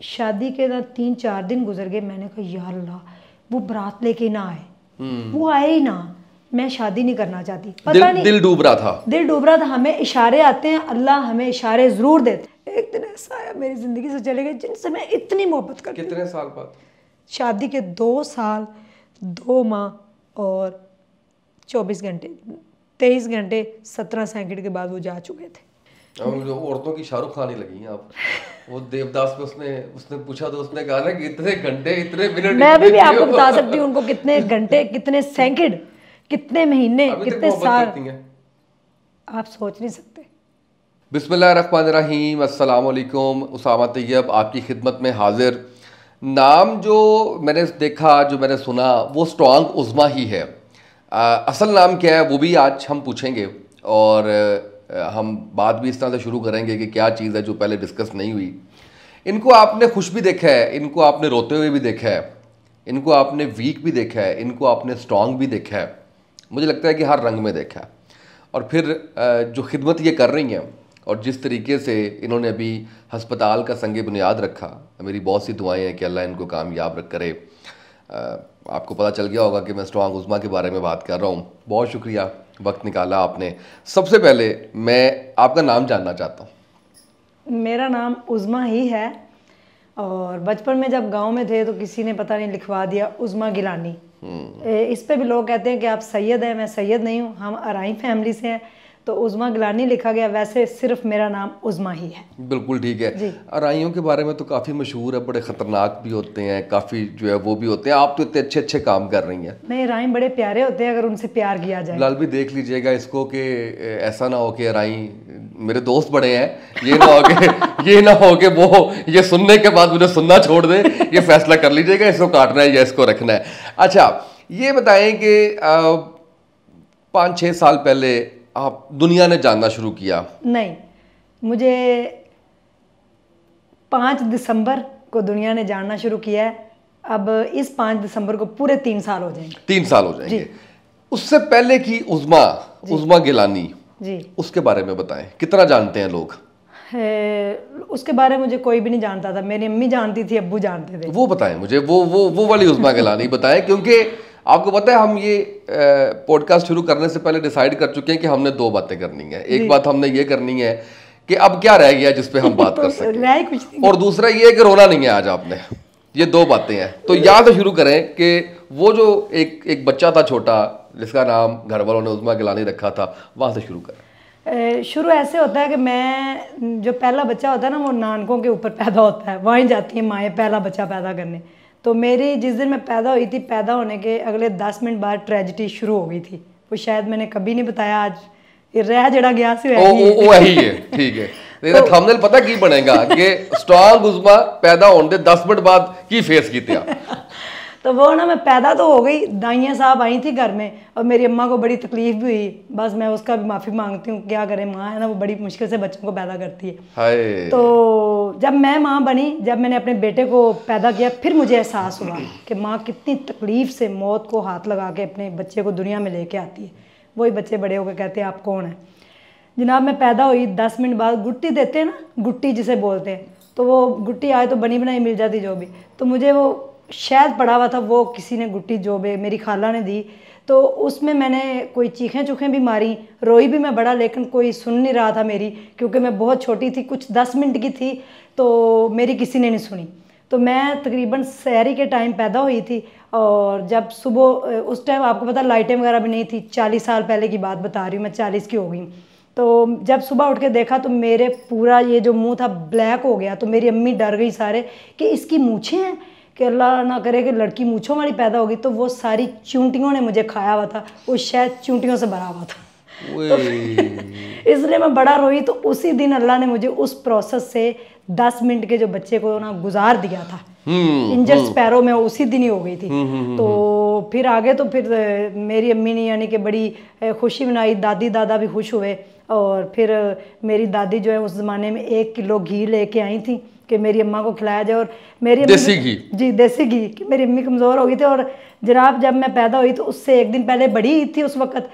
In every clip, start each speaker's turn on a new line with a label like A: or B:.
A: शादी के ना 3-4 दिन गुजर गए, मैंने कहा यार अल्लाह वो बारात लेके ना आए, वो आए ही ना, मैं शादी नहीं करना चाहती। पता नहीं
B: दिल डूब रहा था,
A: दिल डूब रहा था। हमें इशारे आते हैं, अल्लाह हमें इशारे जरूर देते। एक दिन ऐसा आया मेरी जिंदगी से चले गए जिनसे मैं इतनी मोहब्बत करती।
B: कितने साल बाद?
A: शादी के 2 साल 2 माह और 24 घंटे 23 घंटे 17 सेकंड के बाद वो जा चुके थे।
B: जो औरतों की शाहरुख खान ही लगी हैं आप। वो देवदास में उसने पूछा तो उसने कहा ना कि इतने घंटे इतने मिनट।
A: मैं भी आपको बता सकती हूँ उनको कितने घंटे, कितने सेकंड, कितने महीने, कितने साल, आप सोच नहीं सकते।
B: बिस्मिल्लाहिर्रहमानिर्रहीम, अस्सलाम वालेकुम। उसामा तैयब आपकी खिदमत में हाजिर। नाम जो मैंने देखा, जो मैंने सुना, वो स्ट्रॉन्ग उज़्मा ही है। असल नाम क्या है वो भी आज हम पूछेंगे और हम बात भी इस तरह से शुरू करेंगे कि क्या चीज़ है जो पहले डिस्कस नहीं हुई। इनको आपने खुश भी देखा है, इनको आपने रोते हुए भी देखा है, इनको आपने वीक भी देखा है, इनको आपने स्ट्रॉन्ग भी देखा है, मुझे लगता है कि हर रंग में देखा है। और फिर जो खिदमत ये कर रही हैं और जिस तरीके से इन्होंने अभी हस्पताल का संग बुनियाद रखा, मेरी बहुत सी दुआएं हैं कि अल्लाह इनको कामयाब करे। आपको पता चल गया होगा कि मैं स्ट्रॉन्ग उज़्मा के बारे में बात कर रहा हूँ। बहुत शुक्रिया, वक्त निकाला आपने। सबसे पहले मैं आपका नाम जानना चाहता हूँ।
A: मेरा नाम उज़्मा ही है और बचपन में जब गांव में थे तो किसी ने पता नहीं लिखवा दिया उज़्मा गिलानी। इस पे भी लोग कहते हैं कि आप सैयद हैं, मैं सैयद नहीं हूँ, हम अराई फैमिली से हैं, तो उज़्मा गिलानी लिखा गया। वैसे सिर्फ मेरा नाम उज़्मा ही है।
B: बिल्कुल ठीक है। अराइयों के बारे में तो काफ़ी मशहूर है, बड़े ख़तरनाक भी होते हैं, काफ़ी जो है वो भी होते हैं। आप तो इतने अच्छे अच्छे काम कर रही हैं।
A: नहीं, अराई बड़े प्यारे होते हैं अगर उनसे प्यार किया जाए।
B: लाल भी देख लीजिएगा इसको कि ऐसा ना हो कि अराई मेरे दोस्त बड़े हैं, ये ना हो कि वो ये सुनने के बाद मुझे सुनना छोड़ दे। ये फैसला कर लीजिएगा इसको काटना है या इसको रखना है। अच्छा, ये बताएं कि 5-6 साल पहले आप दुनिया ने जानना शुरू किया?
A: नहीं, मुझे 5 दिसंबर को दुनिया ने जानना शुरू किया है। अब इस 5 दिसंबर को पूरे 3 साल हो जाएंगे।
B: 3 साल हो जाएंगे। उससे पहले की उज़्मा गिलानी जी, उसके बारे में बताएं, कितना जानते हैं लोग?
A: उसके बारे में मुझे कोई भी नहीं जानता था। मेरी अम्मी जानती थी, अब्बू जानते थे।
B: वो बताएं मुझे, वो वाली उज़्मा गिलानी बताएं, क्योंकि आपको पता है हम ये पॉडकास्ट शुरू करने से पहले डिसाइड कर चुके हैं कि हमने 2 बातें करनी है। एक बात हमने ये करनी है कि अब क्या रह गया जिस पे हम बात कर सकें, और दूसरा ये है कि रोना नहीं है आज आपने। ये 2 बातें हैं। तो यहाँ से शुरू करें कि वो जो एक बच्चा था छोटा जिसका नाम घर वालों ने उज़्मा गिलानी रखा था, वहाँ से शुरू करें।
A: शुरू ऐसे होता है कि मैं, जो पहला बच्चा होता है ना, वो नानकों के ऊपर पैदा होता है, वहीं जाती है माएँ पहला बच्चा पैदा करने। तो मेरी जिस दिन मैं पैदा हुई थी, पैदा होने के अगले 10 मिनट बाद ट्रेजिडी शुरू हो गई थी। वो शायद मैंने कभी नहीं बताया, आज ये रह जड़ा गया से
B: वही है। ठीक है, तो थंबनेल पता की बनेगा कि स्ट्रॉन्ग उज़्मा पैदा होने दे 10 मिनट बाद की फेस की थी।
A: तो वो ना, मैं पैदा तो हो गई, दाइयाँ साहब आई थी घर में और मेरी अम्मा को बड़ी तकलीफ भी हुई। बस मैं उसका भी माफ़ी मांगती हूँ, क्या करें, माँ है ना, वो बड़ी मुश्किल से बच्चों को पैदा करती है। तो जब मैं माँ बनी, जब मैंने अपने बेटे को पैदा किया, फिर मुझे एहसास हुआ कि माँ कितनी तकलीफ से मौत को हाथ लगा के अपने बच्चे को दुनिया में लेके आती है। वही बच्चे बड़े होकर कहते हैं आप कौन है। जनाब, मैं पैदा हुई, 10 मिनट बाद गुट्टी देते हैं ना, गुट्टी जिसे बोलते हैं, तो वो गुट्टी आए तो बनी बनाई मिल जाती जो भी। तो मुझे वो शायद पड़ा हुआ था, वो किसी ने गुट्टी जो भी मेरी खाला ने दी, तो उसमें मैंने कोई चीखें भी मारी, रोई भी मैं बड़ा, लेकिन कोई सुन नहीं रहा था मेरी, क्योंकि मैं बहुत छोटी थी, कुछ 10 मिनट की थी, तो मेरी किसी ने नहीं सुनी। तो मैं तकरीबन सहरी के टाइम पैदा हुई थी। और जब सुबह, उस टाइम आपको पता लाइटें वगैरह भी नहीं थी, 40 साल पहले की बात बता रही हूँ मैं, 40 की हो गई। तो जब सुबह उठ के देखा तो मेरे पूरा ये जो मुंह था ब्लैक हो गया। तो मेरी अम्मी डर गई सारे कि इसकी मूछें हैं, कि अल्लाह ना करे कि लड़की मूछों वाली पैदा होगी। तो वो सारी चूंटियों ने मुझे खाया हुआ था, वो शायद चूंटियों से भरा हुआ था। तो इसलिए मैं बड़ा रोई। तो उसी दिन अल्लाह ने मुझे उस प्रोसेस से 10 मिनट के जो बच्चे को ना गुजार दिया था, इंजर स्पैरो में, उसी दिन ही हो गई थी। तो फिर आगे तो फिर मेरी अम्मी ने यानी कि बड़ी खुशी मनाई, दादी दादा भी खुश हुए। और फिर मेरी दादी जो है उस ज़माने में 1 किलो घी लेके आई थी कि मेरी अम्मा को खिलाया जाए। और मेरी
B: देसी घी,
A: जी देसी घी, कि मेरी अम्मी कमज़ोर हो गई थी। और जनाब, जब मैं पैदा हुई तो उससे 1 दिन पहले बड़ी ईद थी उस वक़्त,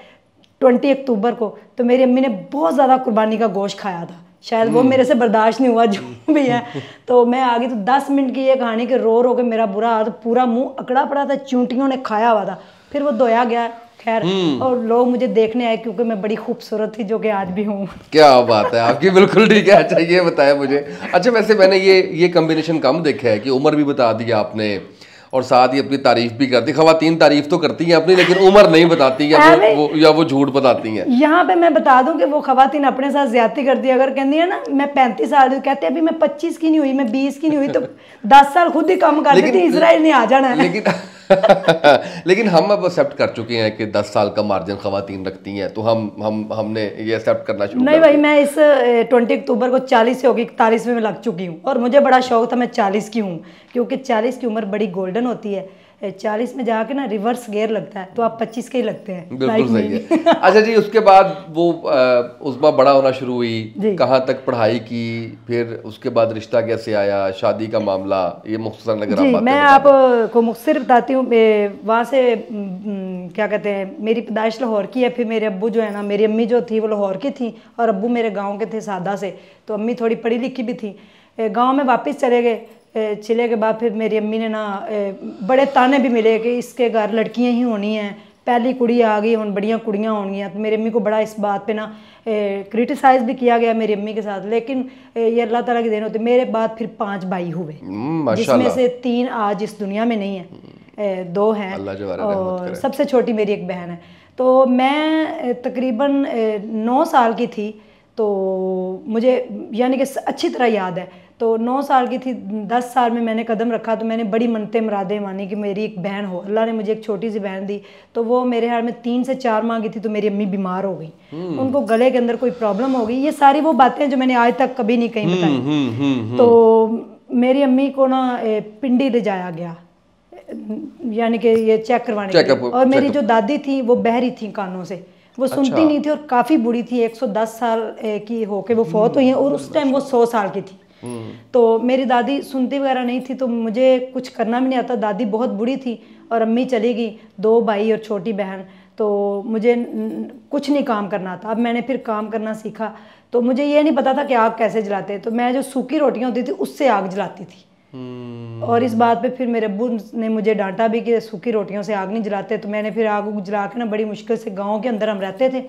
A: 20 अक्टूबर को। तो मेरी अम्मी ने बहुत ज़्यादा कुर्बानी का गोश्त खाया था, शायद वो मेरे से बर्दाश्त नहीं हुआ जो भी है। तो मैं आ गई, तो 10 मिनट की ये कहानी कि रो के मेरा बुरा हाल, पूरा मुंह अकड़ा पड़ा था, चूंटियों ने खाया हुआ था। फिर वो धोया गया, खैर, और लोग मुझे देखने आए क्योंकि मैं बड़ी खूबसूरत थी, जो कि आज भी हूँ।
B: क्या बात है आपकी, बिल्कुल ठीक है। अच्छा ये बताया मुझे, अच्छा वैसे मैंने ये कॉम्बिनेशन कम देखा है कि उम्र भी बता दिया आपने और साथ ही अपनी तारीफ भी करती। खवातीन तारीफ तो करती हैं अपनी, लेकिन उम्र नहीं बताती या वो झूठ बताती हैं।
A: यहाँ पे मैं बता दूं कि वो खवातीन अपने साथ ज्यादती करती है। अगर कहती है ना मैं 35 साल की, कहते हैं अभी मैं 25 की नहीं हुई, मैं 20 की नहीं हुई, तो 10 साल खुद ही कम कर देती, इजराइल नहीं आ जाना है।
B: लेकिन हम अब एक्सेप्ट कर चुके हैं कि 10 साल का मार्जिन खवातीन रखती हैं, तो हमने ये एक्सेप्ट करना शुरू
A: नहीं भाई, मैं इस 20 अक्टूबर को 40 से होगी, 41 में लग चुकी हूँ, और मुझे बड़ा शौक था मैं 40 की हूँ, क्योंकि 40 की उम्र बड़ी गोल्डन होती है। 40 में जाके ना रिवर्स गियर लगता है, तो आप 25 के ही लगते हैं।
B: बिल्कुल सही है। अच्छा जी, उसके बाद वो उस्मा बड़ा होना शुरू हुई, कहाँ तक पढ़ाई की, फिर उसके बाद रिश्ता कैसे आया, शादी का मामला, ये मुख्तसर नगर
A: जी मैं आपको मुख्तसर बताती हूँ। वहाँ से क्या कहते हैं, मेरी पैदाइश लाहौर की है। फिर मेरे अब्बू जो है ना, मेरी अम्मी जो थी वो लाहौर की थी और अब्बू मेरे गाँव के थे सादा से, तो अम्मी थोड़ी पढ़ी लिखी भी थी। गाँव में वापस चले गए। चले के बाद फिर मेरी अम्मी ने ना बड़े ताने भी मिले कि इसके घर लड़कियां ही होनी हैं, पहली कुड़ी आ गई, हुन बड़ियां कुड़ियां होंगियां। तो मेरी अम्मी को बड़ा इस बात पे ना क्रिटिसाइज भी किया गया मेरी अम्मी के साथ, लेकिन ये अल्लाह ताला की देन होती। मेरे बाद फिर 5 भाई हुए, जिसमें से 3 आज इस दुनिया में नहीं है, 2 हैं और सबसे छोटी मेरी एक बहन है। तो मैं तकरीबन 9 साल की थी, तो मुझे यानी कि अच्छी तरह याद है। तो 9 साल की थी, 10 साल में मैंने कदम रखा, तो मैंने बड़ी मनते मुरादें मानी कि मेरी एक बहन हो। अल्लाह ने मुझे एक छोटी सी बहन दी, तो वो मेरे हाल में 3 से 4 माह की थी, तो मेरी अम्मी बीमार हो गई, उनको गले के अंदर कोई प्रॉब्लम हो गई। ये सारी वो बातें जो मैंने आज तक कभी नहीं कहीं बताई। तो मेरी अम्मी को ना पिंडी ले जाया गया, यानी कि ये चेक करवाने के लिए। और मेरी जो दादी थी वो बहरी थी कानों से, वो सुनती नहीं थी और काफ़ी बुरी थी, 110 साल की होके वो फौत हुई हैं, और उस टाइम वो 100 साल की थी। तो मेरी दादी सुनती वगैरह नहीं थी, तो मुझे कुछ करना भी नहीं आता। दादी बहुत बुरी थी और अम्मी चली गई, 2 भाई और छोटी बहन, तो मुझे कुछ नहीं काम करना था। अब मैंने फिर काम करना सीखा, तो मुझे ये नहीं पता था कि आग कैसे जलाते, तो मैं जो सूखी रोटियां होती थी उससे आग जलाती थी। और इस बात पे फिर मेरे अब्बू ने मुझे डांटा भी कि सूखी रोटियों से आग नहीं जलाते। तो मैंने फिर आग जला के ना बड़ी मुश्किल से, गाँव के अंदर हम रहते थे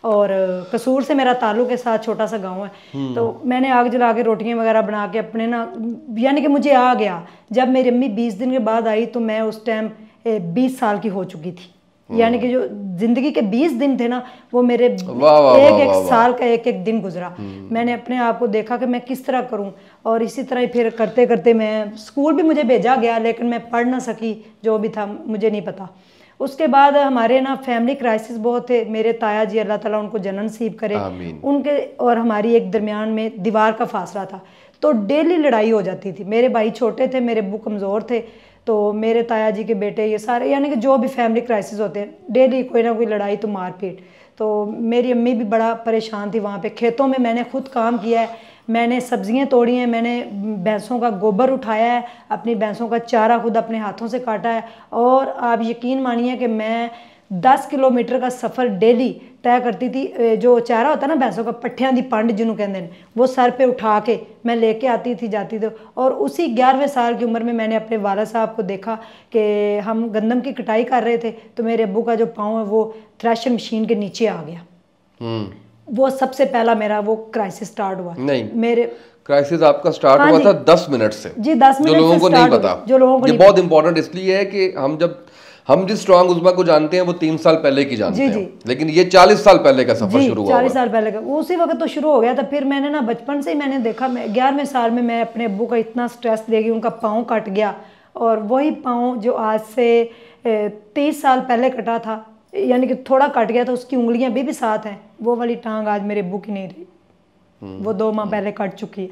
A: और कसूर से मेरा ताल्लुक के साथ छोटा सा गांव है, तो मैंने आग जला के रोटियां वगैरह बना के अपने ना, यानी कि मुझे आ गया। जब मेरी अम्मी 20 दिन के बाद आई, तो मैं उस टाइम 20 साल की हो चुकी थी, यानी कि जो जिंदगी के 20 दिन थे ना, वो मेरे एक साल का एक दिन गुजरा। मैंने अपने आप को देखा कि मैं किस तरह करूं, और इसी तरह ही फिर करते करते मैं स्कूल भी मुझे भेजा गया, लेकिन मैं पढ़ ना सकी, जो भी था मुझे नहीं पता। उसके बाद हमारे ना फैमिली क्राइसिस बहुत थे। मेरे ताया जी, अल्लाह ताला उनको जन्नत नसीब करे, उनके और हमारी एक दरमियान में दीवार का फासला था, तो डेली लड़ाई हो जाती थी। मेरे भाई छोटे थे, मेरे अब्बू कमज़ोर थे, तो मेरे ताया जी के बेटे, ये सारे, यानी कि जो भी फैमिली क्राइसिस होते हैं, डेली कोई ना कोई लड़ाई तो मारपीट। तो मेरी अम्मी भी बड़ा परेशान थी वहाँ पे। खेतों में मैंने खुद काम किया है, मैंने सब्जियां तोड़ी हैं, मैंने भैंसों का गोबर उठाया है, अपनी भैंसों का चारा खुद अपने हाथों से काटा है। और आप यकीन मानिए कि मैं 10 किलोमीटर का सफ़र डेली तय करती थी। जो चारा होता है ना भैंसों का, पट्ठियां दी पंड जिन्हों कहते हैं, वो सर पे उठा के मैं लेके आती थी, जाती थी। और उसी 11वें साल की उम्र में मैंने अपने वाला साहब को देखा कि हम गंदम की कटाई कर रहे थे, तो मेरे अब्बू का जो पाँव है वो थ्रेशर मशीन के नीचे आ गया। वो सबसे पहला मेरा वो क्राइसिस स्टार्ट हुआ।
B: नहीं,
A: मेरे
B: क्राइसिस आपका स्टार्ट हुआ था 10 मिनट से।
A: जी 10 मिनट,
B: जो लोगों को नहीं पता,
A: जो लोगों को
B: ये बहुत इंपॉर्टेंट इसलिए है कि हम जिस स्ट्रॉन्ग उज़्मा को जानते हैं वो 3 साल पहले की जानते हैं, लेकिन ये 40 साल पहले का सफर शुरू हुआ।
A: 40 साल पहले का उसी वक्त तो शुरू हो गया था। फिर मैंने ना बचपन से ही मैंने देखा, 11वें साल में मैं अपने अब्बू का इतना स्ट्रेस देगी, उनका पाँव कट गया, और वही पाँव जो आज से 30 साल पहले कटा था, यानी कि थोड़ा कट गया था, उसकी उंगलियां भी साथ हैं, वो वाली टांग आज मेरे अब्बू की नहीं रही, वो 2 माह पहले कट चुकी है।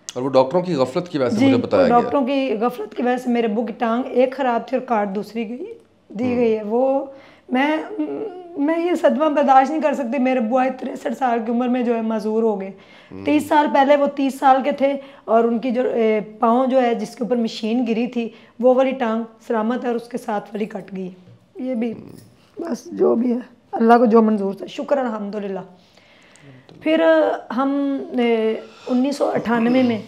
B: और वो डॉक्टरों की गफलत की वजह से, मुझे बताया गया,
A: डॉक्टरों की गफलत की वजह से मेरे अब्बू की टांग एक खराब थी और काट दूसरी दी गई है। वो मैं ये सदमा बर्दाश्त नहीं कर सकती। मेरे अब्बू आज 63 साल की उम्र में जो है माजूर हो गए। 30 साल पहले वो 30 साल के थे, और उनकी जो पाँव जो है जिसके ऊपर मशीन गिरी थी, वो वाली टांग सलामत है और उसके साथ वाली कट गई। ये भी बस जो भी है अल्लाह को जो मंजूर था, शुक्र अल्हम्दुलिल्लाह। फिर हम 1998 में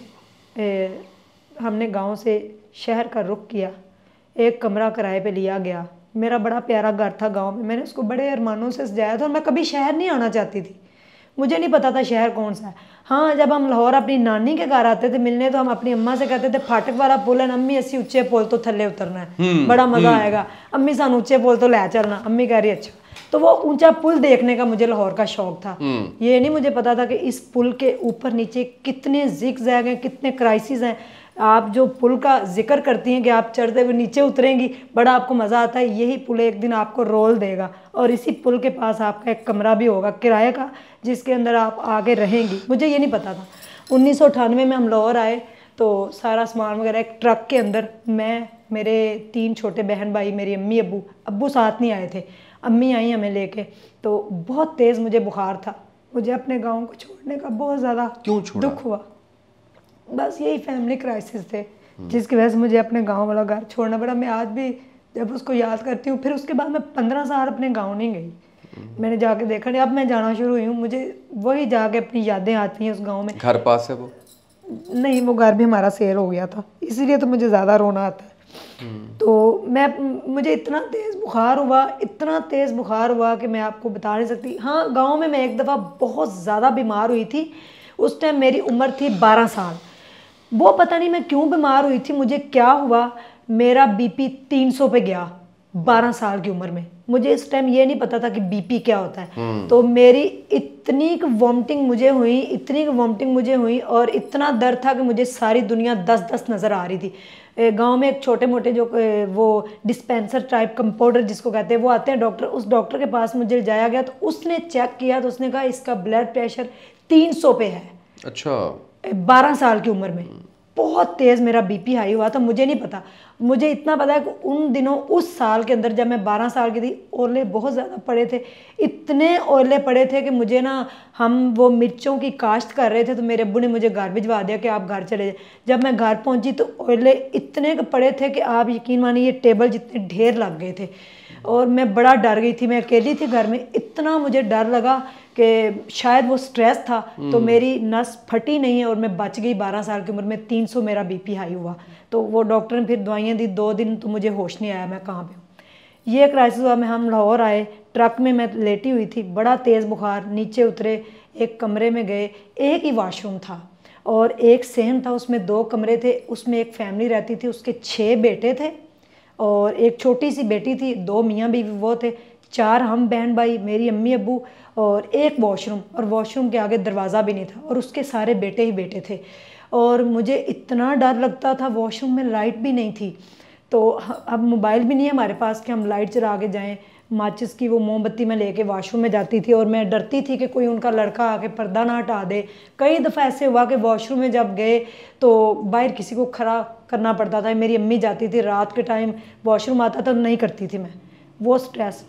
A: हमने गांव से शहर का रुख किया। एक कमरा किराए पे लिया गया। मेरा बड़ा प्यारा घर था गांव में, मैंने उसको बड़े अरमानों से सजाया था और मैं कभी शहर नहीं आना चाहती थी। मुझे नहीं पता था शहर कौन सा है। हाँ, जब हम लाहौर अपनी नानी के घर आते थे मिलने तो हम अपनी अम्मा से कहते थे फाटक वाला पुल है अम्मी, अस्सी उच्चे पुल तो थल्ले उतरना है, बड़ा मजा आएगा अम्मी, सानू उच्चे पुल तो ले चलना। अम्मी कह रही अच्छा। तो वो ऊंचा पुल देखने का मुझे लाहौर का शौक था। ये नहीं मुझे पता था कि इस पुल के ऊपर नीचे कितने जिग-जैग हैं, कितने क्राइसिस हैं। आप जो पुल का जिक्र करती हैं कि आप चढ़ते हुए नीचे उतरेंगी, बड़ा आपको मज़ा आता है, यही पुल एक दिन आपको रोल देगा और इसी पुल के पास आपका एक कमरा भी होगा किराए का, जिसके अंदर आप आगे रहेंगी। मुझे ये नहीं पता था। 1998 में हम लाहौर आए तो सारा सामान वगैरह एक ट्रक के अंदर, मैं, मेरे 3 छोटे बहन भाई, मेरी अम्मी अब्बू साथ नहीं आए थे, अम्मी आई हमें लेके। तो बहुत तेज़ मुझे बुखार था। मुझे अपने गाँव को छोड़ने का बहुत ज़्यादा दुख हुआ। बस यही फैमिली क्राइसिस थे जिसकी वजह से मुझे अपने गांव वाला घर छोड़ना पड़ा। मैं आज भी जब उसको याद करती हूँ, फिर उसके बाद मैं 15 साल अपने गांव नहीं गई। मैंने जाके देखा नहीं, अब मैं जाना शुरू हुई हूँ, मुझे वही जाके अपनी यादें आती हैं उस गांव में।
B: घर पास है वो?
A: नहीं, वो घर भी हमारा सेल हो गया था, इसीलिए तो मुझे ज़्यादा रोना आता है। तो मुझे इतना तेज़ बुखार हुआ कि मैं आपको बता नहीं सकती। हाँ, गाँव में मैं एक दफ़ा बहुत ज़्यादा बीमार हुई थी। उस टाइम मेरी उम्र थी 12 साल। वो पता नहीं मैं क्यों बीमार हुई थी, मुझे क्या हुआ, मेरा बीपी 300 पे गया 12 साल की उम्र में। मुझे इस टाइम ये नहीं पता था कि बीपी क्या होता है। तो मेरी इतनी वॉमिटिंग मुझे हुई और इतना दर्द था कि मुझे सारी दुनिया 10-10 नज़र आ रही थी। गांव में एक छोटे मोटे जो वो डिस्पेंसर टाइप कंपाउंडर जिसको कहते हैं वो आते हैं डॉक्टर, उस डॉक्टर के पास मुझे जाया गया तो उसने चेक किया तो उसने कहा इसका ब्लड प्रेशर 300 पे है।
B: अच्छा।
A: 12 साल की उम्र में बहुत तेज़ मेरा बीपी हाई हुआ था। मुझे नहीं पता, मुझे इतना पता है कि उन दिनों उस साल के अंदर जब मैं 12 साल की थी, ओले बहुत ज़्यादा पड़े थे, इतने ओले पड़े थे कि मुझे ना, हम वो मिर्चों की काश्त कर रहे थे तो मेरे अब्बू ने मुझे घर भिजवा दिया कि आप घर चले जाए। जब मैं घर पहुंची तो ओले इतने पड़े थे कि आप यकीन मानिए ये टेबल जितने ढेर लग गए थे और मैं बड़ा डर गई थी। मैं अकेली थी घर में, इतना मुझे डर लगा कि शायद वो स्ट्रेस था तो मेरी नस फटी नहीं और मैं बच गई। 12 साल की उम्र में 300 मेरा बीपी हाई हुआ। तो वो डॉक्टर ने फिर दवाइयाँ दी, 2 दिन तो मुझे होश नहीं आया मैं कहाँ पे हूँ। ये क्राइसिस हुआ। हम लाहौर आए, ट्रक में मैं लेटी हुई थी, बड़ा तेज़ बुखार, नीचे उतरे, एक कमरे में गए, एक ही वाशरूम था और एक सहन था, उसमें 2 कमरे थे। उसमें एक फैमिली रहती थी, उसके 6 बेटे थे और एक छोटी सी बेटी थी, 2 मियाँ बीवी वो थे, 4 हम बहन भाई, मेरी अम्मी अब्बू और एक वॉशरूम, और वॉशरूम के आगे दरवाज़ा भी नहीं था और उसके सारे बेटे ही बेटे थे। और मुझे इतना डर लगता था, वॉशरूम में लाइट भी नहीं थी। तो अब मोबाइल भी नहीं है हमारे पास कि हम लाइट चला के जाएँ। माचिस की वो मोमबत्ती में लेके वॉशरूम में जाती थी और मैं डरती थी कि कोई उनका लड़का आके पर्दा ना हटा दे। कई दफ़ा ऐसे हुआ कि वॉशरूम में जब गए तो बाहर किसी को खड़ा करना पड़ता था। मेरी अम्मी जाती थी रात के टाइम, वॉशरूम आता था, नहीं करती थी मैं वो स्ट्रेस।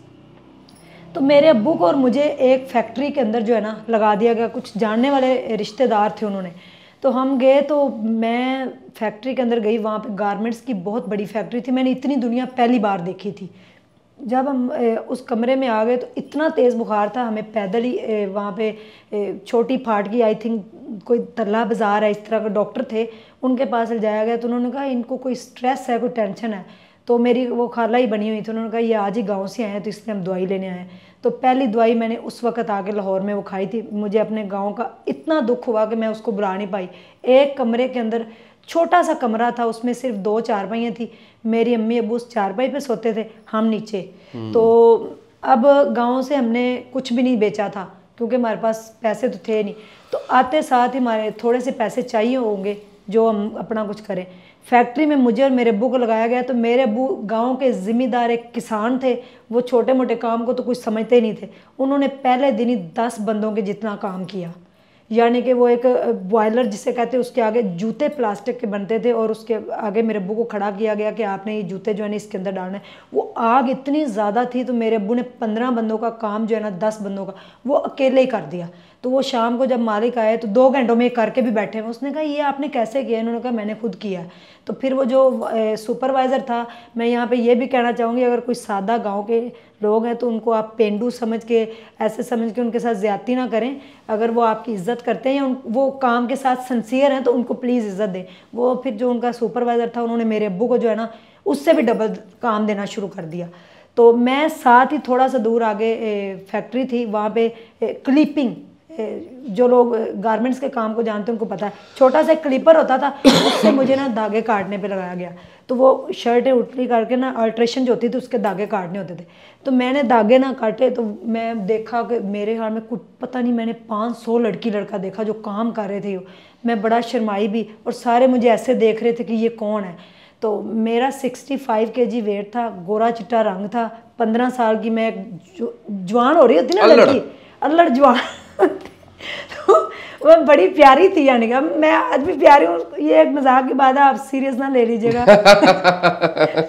A: तो मेरे अब्बू को और मुझे एक फैक्ट्री के अंदर जो है ना लगा दिया गया, कुछ जानने वाले रिश्तेदार थे उन्होंने। तो हम गए, तो मैं फैक्ट्री के अंदर गई, वहाँ पे गारमेंट्स की बहुत बड़ी फैक्ट्री थी। मैंने इतनी दुनिया पहली बार देखी थी। जब हम उस कमरे में आ गए तो इतना तेज़ बुखार था, हमें पैदल ही वहाँ पे छोटी फाट की, आई थिंक कोई तल्ला बाज़ार है, इस तरह के डॉक्टर थे, उनके पास ले जाया गया। तो उन्होंने कहा इनको कोई स्ट्रेस है, कोई टेंशन है। तो मेरी वो खाला ही बनी हुई थी, उन्होंने कहा ये आज ही गांव से आए हैं तो इसलिए हम दवाई लेने आए हैं। तो पहली दवाई मैंने उस वक्त आके लाहौर में वो खाई थी। मुझे अपने गांव का इतना दुख हुआ कि मैं उसको बुला नहीं पाई। एक कमरे के अंदर, छोटा सा कमरा था, उसमें सिर्फ 2 चारपाइयाँ थी। मेरी अम्मी अब्बू उस चारपाई पे सोते थे, हम नीचे। तो अब गाँव से हमने कुछ भी नहीं बेचा था क्योंकि हमारे पास पैसे तो थे नहीं। तो आते साथ ही हमारे थोड़े से पैसे चाहिए होंगे जो हम अपना कुछ करें। फैक्ट्री में मुझे और मेरे अब्बू को लगाया गया। तो मेरे अब्बू गांव के ज़िम्मेदार एक किसान थे, वो छोटे मोटे काम को तो कुछ समझते ही नहीं थे। उन्होंने पहले दिन ही 10 बंदों के जितना काम किया। यानी कि वो एक बॉयलर जिसे कहते हैं, उसके आगे जूते प्लास्टिक के बनते थे और उसके आगे मेरे अब्बू को खड़ा किया गया कि आपने ये जूते जो है ना इसके अंदर डालना है। वो आग इतनी ज़्यादा थी तो मेरे अब्बू ने 15 बंदों का काम जो है ना 10 बंदों का वो अकेले ही कर दिया। तो वो शाम को जब मालिक आए तो 2 घंटों में करके भी बैठे हैं। उसने कहा ये आपने कैसे किया? इन्होंने कहा मैंने खुद किया। तो फिर वो जो सुपरवाइज़र था, मैं यहाँ पे ये भी कहना चाहूँगी, अगर कोई सादा गांव के लोग हैं तो उनको आप पेंडू समझ के, ऐसे समझ के उनके साथ ज़्यादती ना करें। अगर वो आपकी इज़्ज़त करते हैं या वो काम के साथ सिंसियर हैं तो उनको प्लीज़ इज़्ज़त दें। वो फिर जो उनका सुपरवाइज़र था, उन्होंने मेरे अब्बू को जो है ना उससे भी डबल काम देना शुरू कर दिया। तो मैं साथ ही थोड़ा सा दूर आगे फैक्ट्री थी, वहाँ पे क्लिपिंग, जो लोग गारमेंट्स के काम को जानते हैं उनको पता है, छोटा सा क्लिपर होता था, उससे मुझे ना धागे काटने पे लगाया गया। तो वो शर्टें उल्टी करके ना अल्ट्रेशन जो होती थी उसके धागे काटने होते थे। तो मैंने धागे ना काटे तो मैं देखा कि मेरे हाथ में कुछ पता नहीं, मैंने 500 लड़की लड़का देखा जो काम कर रहे थे। मैं बड़ा शर्माई भी, और सारे मुझे ऐसे देख रहे थे कि ये कौन है। तो मेरा 65 kg वेट था, गोरा चिट्टा रंग था, 15 साल की मैं जवान हो रही होती ना लड़की, अल्लड़ जवान तो वो बड़ी प्यारी थी, यानी कि मैं आज भी प्यारी हूँ। ये एक मजाक की बात है, आप सीरियस ना ले लीजिएगा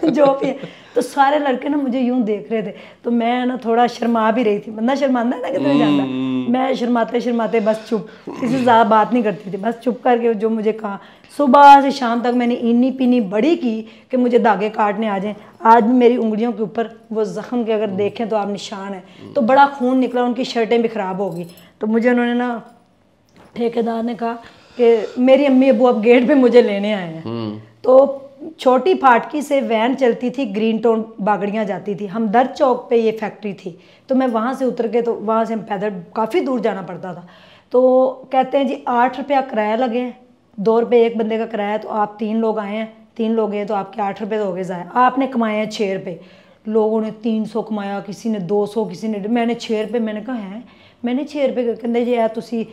A: जो भी है। तो सारे लड़के ना मुझे यूं देख रहे थे, तो मैं ना थोड़ा शर्मा भी रही थी। बंदा शर्मांदा है ना कितने जानता। मैं शर्माते शर्माते बस चुप, किसी से ज़्यादा बात नहीं करती थी, बस चुप करके जो मुझे कहा। सुबह से शाम तक मैंने इन्नी पीनी बड़ी की कि मुझे धागे काटने आ जाएं। आज भी मेरी उंगलियों के ऊपर वो ज़ख्म के अगर देखें तो आप निशान है। तो बड़ा खून निकला, उनकी शर्टें भी ख़राब हो गई। तो मुझे उन्होंने ना, ठेकेदार ने कहा कि मेरी अम्मी अबू अब गेट पे मुझे लेने आए हैं। तो छोटी फाटकी से वैन चलती थी, ग्रीन टाउन बागड़ियाँ जाती थी, हमदर्द चौक पे ये फैक्ट्री थी। तो मैं वहाँ से उतर के, तो वहाँ से हम पैदल काफ़ी दूर जाना पड़ता था। तो कहते हैं जी 8 रुपया किराया लगे हैं, 2 रुपये एक बंदे का किराया। तो आप 3 लोग आए हैं, 3 लोग हैं तो आपके 8 रुपये तो हो गए ज़ाया। आपने कमाए हैं 6 रुपये, लोगों ने 300 कमाया, किसी ने 200, किसी ने, मैंने 6 रुपये। मैंने कहा है मैंने 6 रुपये कहते जी है तुसी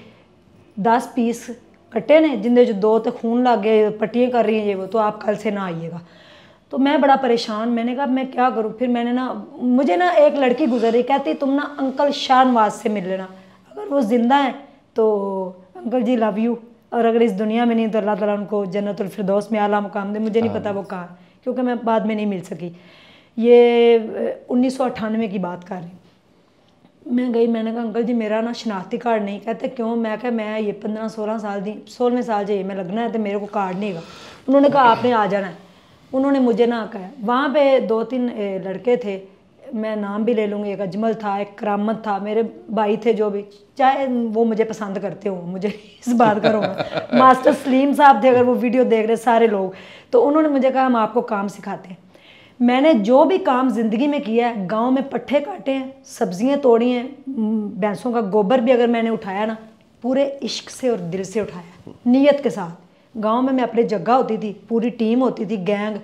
A: 10 पीस कट्टे ने जिंदे जो 2 तो खून लग गए, पट्टियाँ कर रही हैं ये वो, तो आप कल से ना आइएगा। तो मैं बड़ा परेशान, मैंने कहा मैं क्या करूँ। फिर मैंने ना, मुझे ना एक लड़की गुजरी, कहती तुम ना अंकल शाहनवाज से मिल लेना, अगर वो ज़िंदा हैं तो अंकल जी लव यू, और अगर इस दुनिया में नहीं तो अल्लाह ताला उनको जन्नतुल फिरदौस में आला मुकाम दे। मुझे नहीं पता वो कहाँ, क्योंकि मैं बाद में नहीं मिल सकी। ये 1998 की बात कर रही। मैं गई, मैंने कहा अंकल जी मेरा ना शनाख्ती कार्ड नहीं। कहते क्यों? मैं कहा मैं ये 15-16 साल दी, 16वें साल चाहिए मैं लगना है, तो मेरे को कार्ड नहीं है। उन्होंने कहा आपने आ जाना है। उन्होंने मुझे ना कहा। वहाँ पे 2-3 लड़के थे, मैं नाम भी ले लूँगी, एक अजमल था, एक करामत था, मेरे भाई थे जो भी, चाहे वो मुझे पसंद करते हो, मुझे इस बात करूँगा। मास्टर सलीम साहब थे, अगर वो वीडियो देख रहे सारे लोग। तो उन्होंने मुझे कहा हम आपको काम सिखाते हैं। मैंने जो भी काम ज़िंदगी में किया है, गांव में पट्ठे काटे हैं, सब्जियां तोड़ी हैं, भैंसों का गोबर भी अगर मैंने उठाया ना, पूरे इश्क से और दिल से उठाया, नीयत के साथ। गांव में मैं अपनी जगह होती थी, पूरी टीम होती थी, गैंग,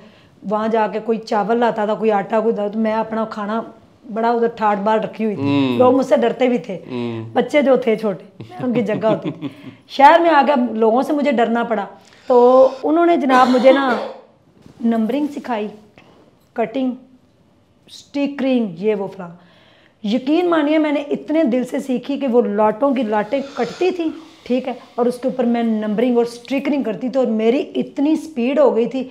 A: वहाँ जाके कोई चावल लाता था, कोई आटा, कोई तो मैं अपना खाना बड़ा उधर ठाट बाल रखी हुई थी। लोग मुझसे डरते भी थे, बच्चे जो थे छोटे, उनकी जगह होती थी। शहर में आ गया, लोगों से मुझे डरना पड़ा। तो उन्होंने जनाब मुझे ना नंबरिंग सिखाई, कटिंग, स्टिकरिंग, ये वो फला। यकीन मानिए मैंने इतने दिल से सीखी कि वो लाटों की लाटें कटती थी, ठीक है, और उसके ऊपर मैं नंबरिंग और स्टिकरिंग करती थी, और मेरी इतनी स्पीड हो गई थी,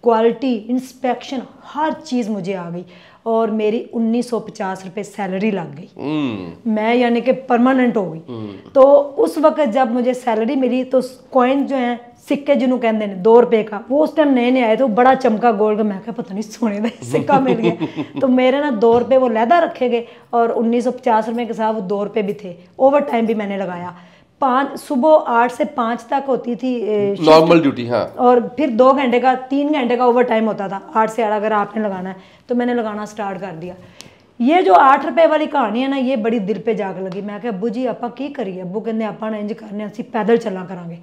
A: क्वालिटी इंस्पेक्शन हर चीज़ मुझे आ गई, और मेरी 1950 रुपये सैलरी लग गई। मैं यानी कि परमानेंट हो गई। तो उस वक्त जब मुझे सैलरी मिली तो कॉइन जो है, सिक्के जिन्हों कहते हैं 2 रुपये का, वो उस टाइम नए नए आए, तो बड़ा चमका गोल्ड का। मैं क्या पता नहीं सोने का सिक्का मिल गया। तो मेरे ना 2 रुपये वो लहदा रखे गए, और 1950 रुपये के साथ वो 2 रुपये भी थे। ओवर टाइम भी मैंने लगाया। सुबह 8 से 5 तक होती थी
B: नॉर्मल ड्यूटी, हाँ, और
A: फिर 2 घंटे का 3 घंटे का ओवर टाइम होता था। 8 से 8 अगर आपने लगाना है, तो मैंने लगाना स्टार्ट कर दिया। ये जो 8 रुपये वाली कहानी है ना, ये बड़ी दिल पे जाग लगी। मैं क्या अब्बू जी आप की करिए? अब्बू कहते आप इंज करने, असी पैदल चला करांगे।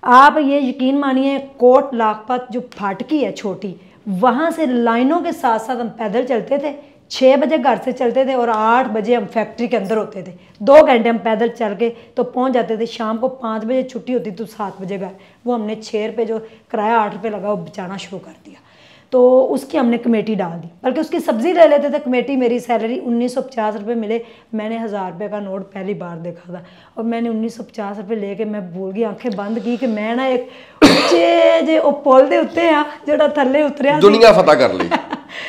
A: आप ये यकीन मानिए, कोट लाखपत जो फाटकी है छोटी, वहाँ से लाइनों के साथ साथ हम पैदल चलते थे। 6 बजे घर से चलते थे और 8 बजे हम फैक्ट्री के अंदर होते थे। 2 घंटे हम पैदल चल के तो पहुँच जाते थे। शाम को 5 बजे छुट्टी होती तो 7 बजे घर। वो हमने 6 रुपये जो किराया 8 रुपये लगा वो बचाना शुरू कर दिया। तो उसकी हमने कमेटी डाल दी, बल्कि उसकी सब्ज़ी ले लेते थे। कमेटी मेरी सैलरी 1950 रुपये मिले। मैंने 1000 रुपये का नोट पहली बार देखा था, और मैंने 1950 रुपये लेके मैं भूल गई, आंखें बंद की कि मैं ना एक उच्चे जे पुल दे उत्ते आ, जो थल्ले उतरिया
B: दुनिया फतह कर ली।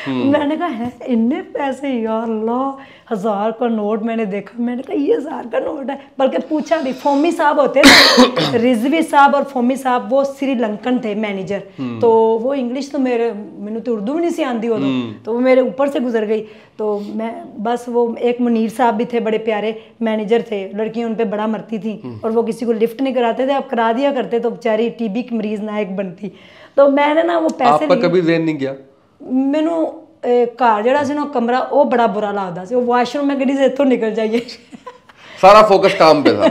A: मैंने कहा है इतने पैसे यार अल्लाह, 1000 का नोट मैंने देखा, मैंने कहा ये 1000 का नोट है। बल्कि पूछा नहीं, फोमी साहब होते थे रिजवी साहब और फोमी साहब, वो श्रीलंकन थे मैनेजर, तो वो इंग्लिश तो मैंने तो उर्दू भी नहीं सी आती हो, तो वो मेरे ऊपर से गुजर गई। तो मैं बस, वो एक मुनीर साहब भी थे, बड़े प्यारे मैनेजर थे, लड़कियां उन पे बड़ा मरती थी और वो किसी को लिफ्ट नहीं कराते थे, अब करा दिया करते तो बेचारी टीबी की मरीज नायक बनती। तो मैंने ना वो पैसे
B: आपका कभी ज़हन नहीं गया?
A: मैनू घर जड़ा सी ना कमरा वो बड़ा बुरा लगता सी, वो वाशरूम में गड्डी से इत्थों निकल जाइए
B: सारा फोकस काम पे था।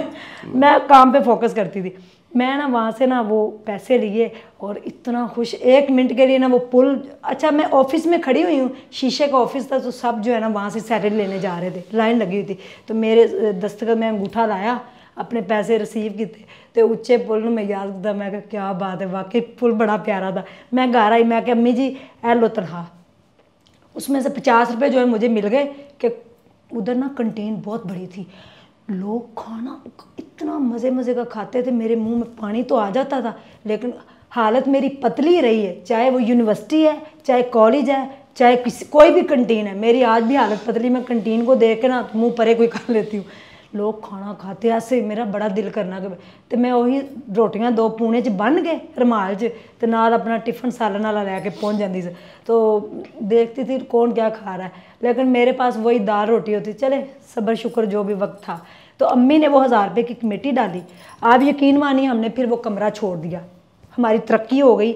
A: मैं काम पे फोकस करती थी। मैं ना वहाँ से ना वो पैसे लिए और इतना खुश, 1 मिनट के लिए ना वो पुल, अच्छा मैं ऑफिस में खड़ी हुई हूँ, शीशे का ऑफिस था, तो सब जो है ना वहाँ से सैलरी लेने जा रहे थे, लाइन लगी हुई थी, तो मेरे दस्तखत में अंगूठा लाया, अपने पैसे रिसीव किए, तो उच्चे पुल में याद करता, मैं कहा क्या बात है, वाकई पुल बड़ा प्यारा था। मैं घर आई, मैं कहा अम्मी जी ए लो तनख्वाह, उसमें से 50 रुपये जो है मुझे मिल गए कि उधर ना कंटीन बहुत बड़ी थी, लोग खाना इतना मज़े मज़े का खाते थे, मेरे मुंह में पानी तो आ जाता था, लेकिन हालत मेरी पतली रही है, चाहे वो यूनिवर्सिटी है, चाहे कॉलेज है, चाहे कोई भी कंटीन है, मेरी आज भी हालत पतली। मैं कंटीन को देख के ना मुँह परे कोई कर लेती हूँ, लोग खाना खाते ऐसे, मेरा बड़ा दिल करना कि तो मैं वही रोटियां 2 पूने च बन के रुमाल च ते नाल अपना टिफन सालन वाला लैके पहुँच जाती सी, तो देखती थी कौन क्या खा रहा है, लेकिन मेरे पास वही दाल रोटी होती, चले सब्र शुक्र जो भी वक्त था। तो अम्मी ने वो 1000 रुपये की कमेटी डाली, आप यकीन मानिए हमने फिर वो कमरा छोड़ दिया, हमारी तरक्की हो गई।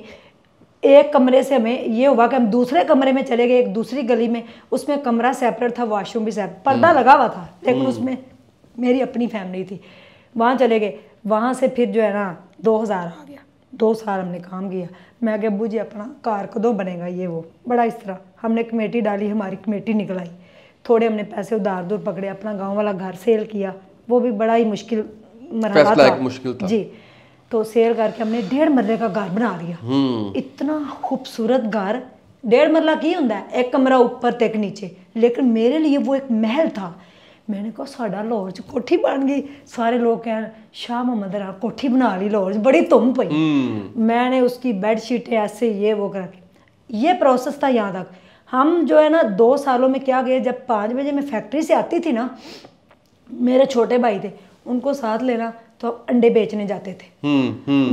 A: एक कमरे से हमें ये हुआ कि हम दूसरे कमरे में चले गए, एक दूसरी गली में, उसमें कमरा सेपरेट था, वॉशरूम भी सेपरेट, पर्दा लगा हुआ था, लेकिन उसमें मेरी अपनी फैमिली थी। वहाँ चले गए, वहाँ से फिर जो है ना 2000 आ गया, 2 साल हमने काम किया। मैं क्या अब्बू जी अपना कार कदों बनेगा, ये वो बड़ा इस तरह हमने कमेटी डाली, हमारी कमेटी निकल आई, थोड़े हमने पैसे उधार दूर पकड़े, अपना गाँव वाला घर सेल किया, वो भी बड़ा ही मुश्किल मरहला था जी। तो सेल करके हमने 1.5 मरले का घर बना लिया, इतना खूबसूरत घर, 1.5 मरला की होंदा है, 1 कमरा ऊपर ते 1 नीचे, लेकिन मेरे लिए वो एक महल था। मैंने कहा साडा लाहौर च कोठी बन गई, सारे लोग कह शाह मोहम्मद राव कोठी बना ली लाहौर, बड़ी तुम पई। मैंने उसकी बेडशीटें ऐसे ये वो करके, ये प्रोसेस था यहाँ तक। हम जो है ना 2 सालों में क्या गए, जब 5 बजे मैं फैक्ट्री से आती थी ना, मेरे छोटे भाई थे, उनको साथ लेना, तो अंडे बेचने जाते थे।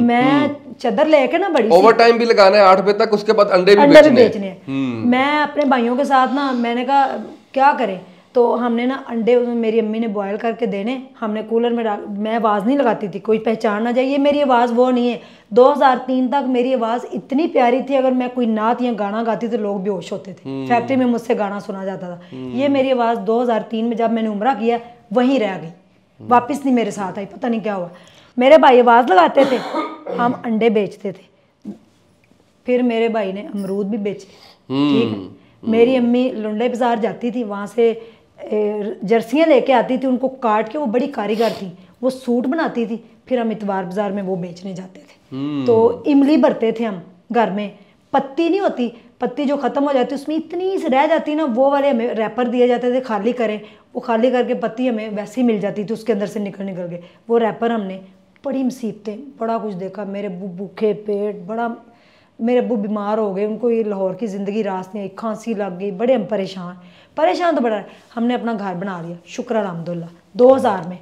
A: मैं चादर लेके ना बड़ी
B: ओवर टाइम भी लगाना है 8 बजे तक, उसके बाद अंडे भी बेचने हैं।
A: मैं अपने भाइयों के साथ ना, मैंने कहा क्या करें, तो हमने ना अंडे मेरी अम्मी ने बॉयल करके देने, हमने कूलर में डाल, मैं आवाज़ नहीं लगाती थी, कोई पहचान ना जाए, ये मेरी आवाज़ वो नहीं है। 2003 तक मेरी आवाज़ इतनी प्यारी थी, अगर मैं कोई नात या गाना गाती तो लोग बेहोश होते थे, फैक्ट्री में मुझसे गाना सुना जाता था। ये मेरी आवाज़ 2003 में जब मैंने उम्रा किया वहीं रह गई, वापस नहीं मेरे साथ आई, पता नहीं क्या हुआ। मेरे भाई आवाज़ लगाते थे, हम अंडे बेचते थे, फिर मेरे भाई ने अमरूद भी बेचे, ठीक है। मेरी अम्मी लुंडे बाज़ार जाती थी, वहाँ से जर्सियाँ लेके आती थी, उनको काट के, वो बड़ी कारीगर थी, वो सूट बनाती थी, फिर हम इतवार बाज़ार में वो बेचने जाते थे। तो इमली भरते थे हम घर में, पत्ती नहीं होती, पत्ती जो ख़त्म हो जाती उसमें इतनी सी रह जाती ना, वो वाले हमें रैपर दिए जाते थे, खाली करें, वो खाली करके पत्ती हमें वैसे ही मिल जाती थी, उसके अंदर से निकल के वो रैपर हमने, बड़ी मुसीबतें, बड़ा कुछ देखा, मेरे भूखे पेट, बड़ा मेरे अब्बू बीमार हो गए, उनको ये लाहौर की ज़िंदगी रास नहीं आई, खांसी लग गई, बड़े हम परेशान तो बड़ा। हमने अपना घर बना लिया शुक्र अल्हम्दुलिल्लाह 2000 में।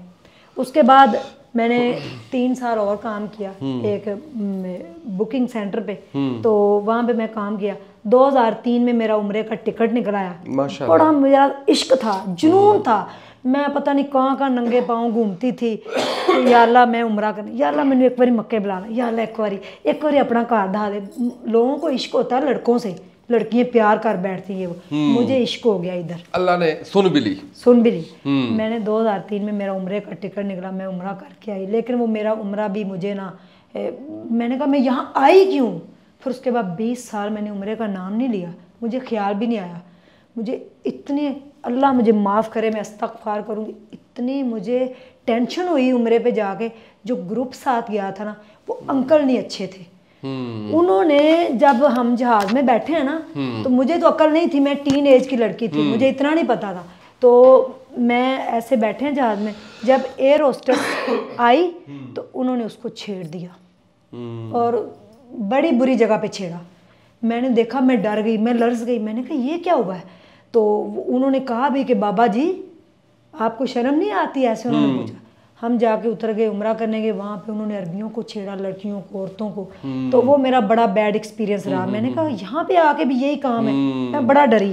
A: उसके बाद मैंने 3 साल और काम किया एक बुकिंग सेंटर पे, तो वहाँ पे मैं काम किया। 2003 में मेरा उम्रे का टिकट निकल आया, बड़ा मेरा इश्क था, जुनून था, मैं पता नहीं कहाँ नंगे पाँव घूमती थी, या अल्लाह मैं उम्रा करनी, या अल्लाह मैंने एक बारी मक्के बुला ला, या अल्लाह एक बारी अपना घर ढा दे। लोगों को इश्क होता है लड़कों से, लड़कियां प्यार कर बैठती है, वो मुझे इश्क हो गया इधर,
B: अल्लाह ने सुन भी ली।
A: मैंने 2003 में मेरा उम्रे का टिकट निकला, मैं उम्रा करके आई, लेकिन वो मेरा उम्रा भी मुझे ना, मैंने कहा मैं यहाँ आई क्यों। फिर उसके बाद 20 साल मैंने उम्रे का नाम नहीं लिया, मुझे ख्याल भी नहीं आया, मुझे इतने, अल्लाह मुझे माफ़ करे, मैं इस्तग़फ़ार करूँगी, इतनी मुझे टेंशन हुई उम्रे पे जाके। जो ग्रुप साथ गया था ना, वो अंकल नहीं अच्छे थे, उन्होंने, जब हम जहाज़ में बैठे हैं ना, तो मुझे तो अक्ल नहीं थी, मैं टीन एज की लड़की थी, मुझे इतना नहीं पता था, तो मैं ऐसे बैठे हैं जहाज़ में, जब एयर होस्टेस आई तो उन्होंने उसको छेड़ दिया, और बड़ी बुरी जगह पे छेड़ा। मैंने देखा, मैं डर गई, मैं लर्ज गई। मैंने कहा ये क्या हुआ है? तो उन्होंने कहा भी कि बाबा जी आपको शर्म नहीं आती ऐसे? उन्होंने पूछा। हम जाके उतर गए, उम्रा करने गए, वहाँ पे उन्होंने अरबियों को छेड़ा, लड़कियों को, औरतों को। तो वो मेरा बड़ा बैड एक्सपीरियंस रहा। मैंने कहा यहाँ पे आके भी यही काम है। मैं बड़ा डरी।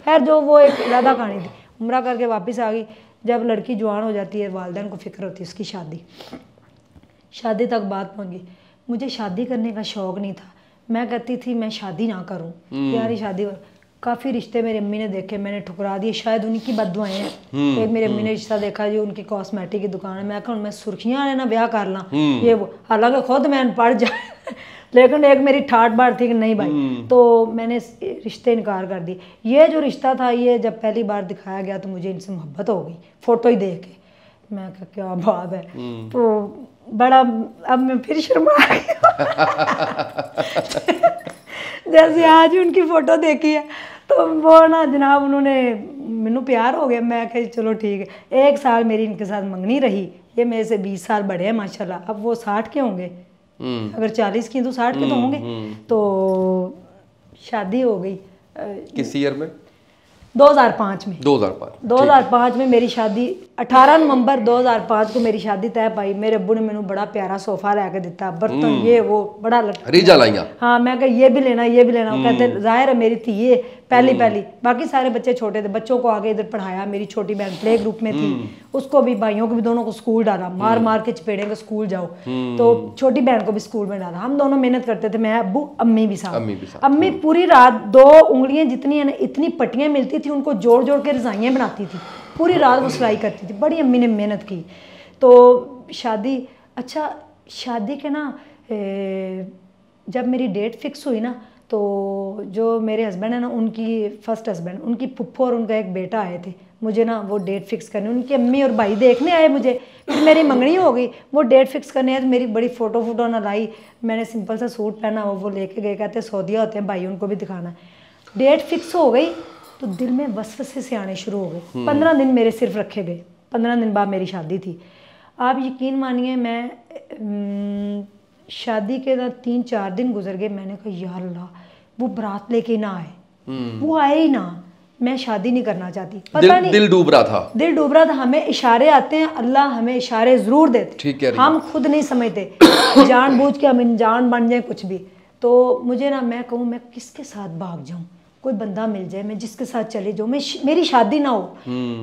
A: खैर जो वो एक ज़्यादा कहानी थी। उम्रा करके वापस आ गई। जब लड़की जवान हो जाती है, वालिदैन को फिक्र होती है उसकी शादी तक बात पहुँच गई। मुझे शादी करने का शौक़ नहीं था। मैं कहती थी मैं शादी ना करूँ यार, ये शादी। काफ़ी रिश्ते मेरी अम्मी ने देखे, मैंने ठुकरा दिए। शायद उनकी बददुआएं हैं। एक मेरी अम्मी ने रिश्ता देखा जी, उनकी कॉस्मेटिक की दुकान है। मैं कहूँ मैं सुर्खियाँ ने ना ब्याह कर ला, ये वो। हालांकि खुद मैं अनपढ़ जाए लेकिन एक मेरी ठाट बाट थी कि नहीं भाई। तो मैंने रिश्ते इनकार कर दिए। ये जो रिश्ता था, ये जब पहली बार दिखाया गया तो मुझे इनसे मोहब्बत हो गई, फ़ोटो ही देख के। मैं कहा क्या बात है। तो बड़ा, अब मैं फिर शर्मा गई जैसे आज ही उनकी फ़ोटो देखी है तो वो ना जनाब, उन्होंने मैनू प्यार हो गया। मैं कही चलो ठीक है। 1 साल मेरी इनके साथ मंगनी रही। ये मेरे से 20 साल बड़े हैं माशाल्लाह। अब वो 60 के होंगे, अगर 40 की तो 60 के तो होंगे। तो शादी हो गई।
B: किस ईयर में?
A: 2005 में।
B: 2005
A: में मेरी शादी, 18 नवंबर 2005 को मेरी शादी तय पाई। मेरे अब्बू ने मैंने बड़ा प्यारा सोफा लेके दिता, बर्तन ये वो बड़ा
B: रीजा लाइया।
A: हाँ, मैं कहा ये भी लेना, ये भी लेना। कहते जाहिर है मेरी थी ये पहली। बाकी सारे बच्चे छोटे थे। बच्चों को आगे इधर पढ़ाया। मेरी छोटी बहन प्ले ग्रुप में थी, उसको भी, भाइयों को भी, दोनों को स्कूल डाला। मार के चपेड़ेंगे स्कूल जाओ। तो छोटी बहन को भी स्कूल में डाला। हम दोनों मेहनत करते थे, मैं, अब्बू, अम्मी भी साथ। अम्मी पूरी रात 2 उंगलियां जितनी है ना, इतनी पट्टियां मिलती थी, उनको जोड़ जोड़ के रजाइयाँ बनाती थी। पूरी रात वो सिलाई करती थी। बड़ी अम्मी ने मेहनत की। तो शादी, अच्छा शादी के ना जब मेरी डेट फिक्स हुई ना, तो जो मेरे हस्बैंड है ना, उनकी फर्स्ट हस्बैंड, उनकी फुप्पो और उनका एक बेटा आए थे मुझे ना वो डेट फिक्स करने। उनकी अम्मी और भाई देखने आए मुझे, फिर मेरी मंगनी हो गई। वो डेट फिक्स करने आए तो मेरी बड़ी फ़ोटो ना लाई। मैंने सिंपल सा सूट पहना, वो लेके गए। कहते सौदिया होते हैं भाई, उनको भी दिखाना। डेट फिक्स हो गई तो दिल में वसवसे से आने शुरू हो गए। 15 दिन मेरे सिर्फ रखे गए। 15 दिन बाद मेरी शादी थी। आप यकीन मानिए, मैं शादी के 3-4 दिन गुजर गए। मैंने कहा या अल्लाह, वो बारात लेके ना आए, वो आए ही ना। मैं शादी नहीं करना चाहती। पता नहीं, दिल डूब रहा था। हमें इशारे आते हैं, अल्लाह हमें इशारे जरूर देते, हम खुद नहीं समझते। जानबूझ के हम अनजान बन जाए कुछ भी। तो मुझे ना, मैं कहूँ मैं किसके साथ भाग जाऊँ, कोई बंदा मिल जाए, मैं जिसके साथ चले जाऊँ, मेरी शादी ना हो।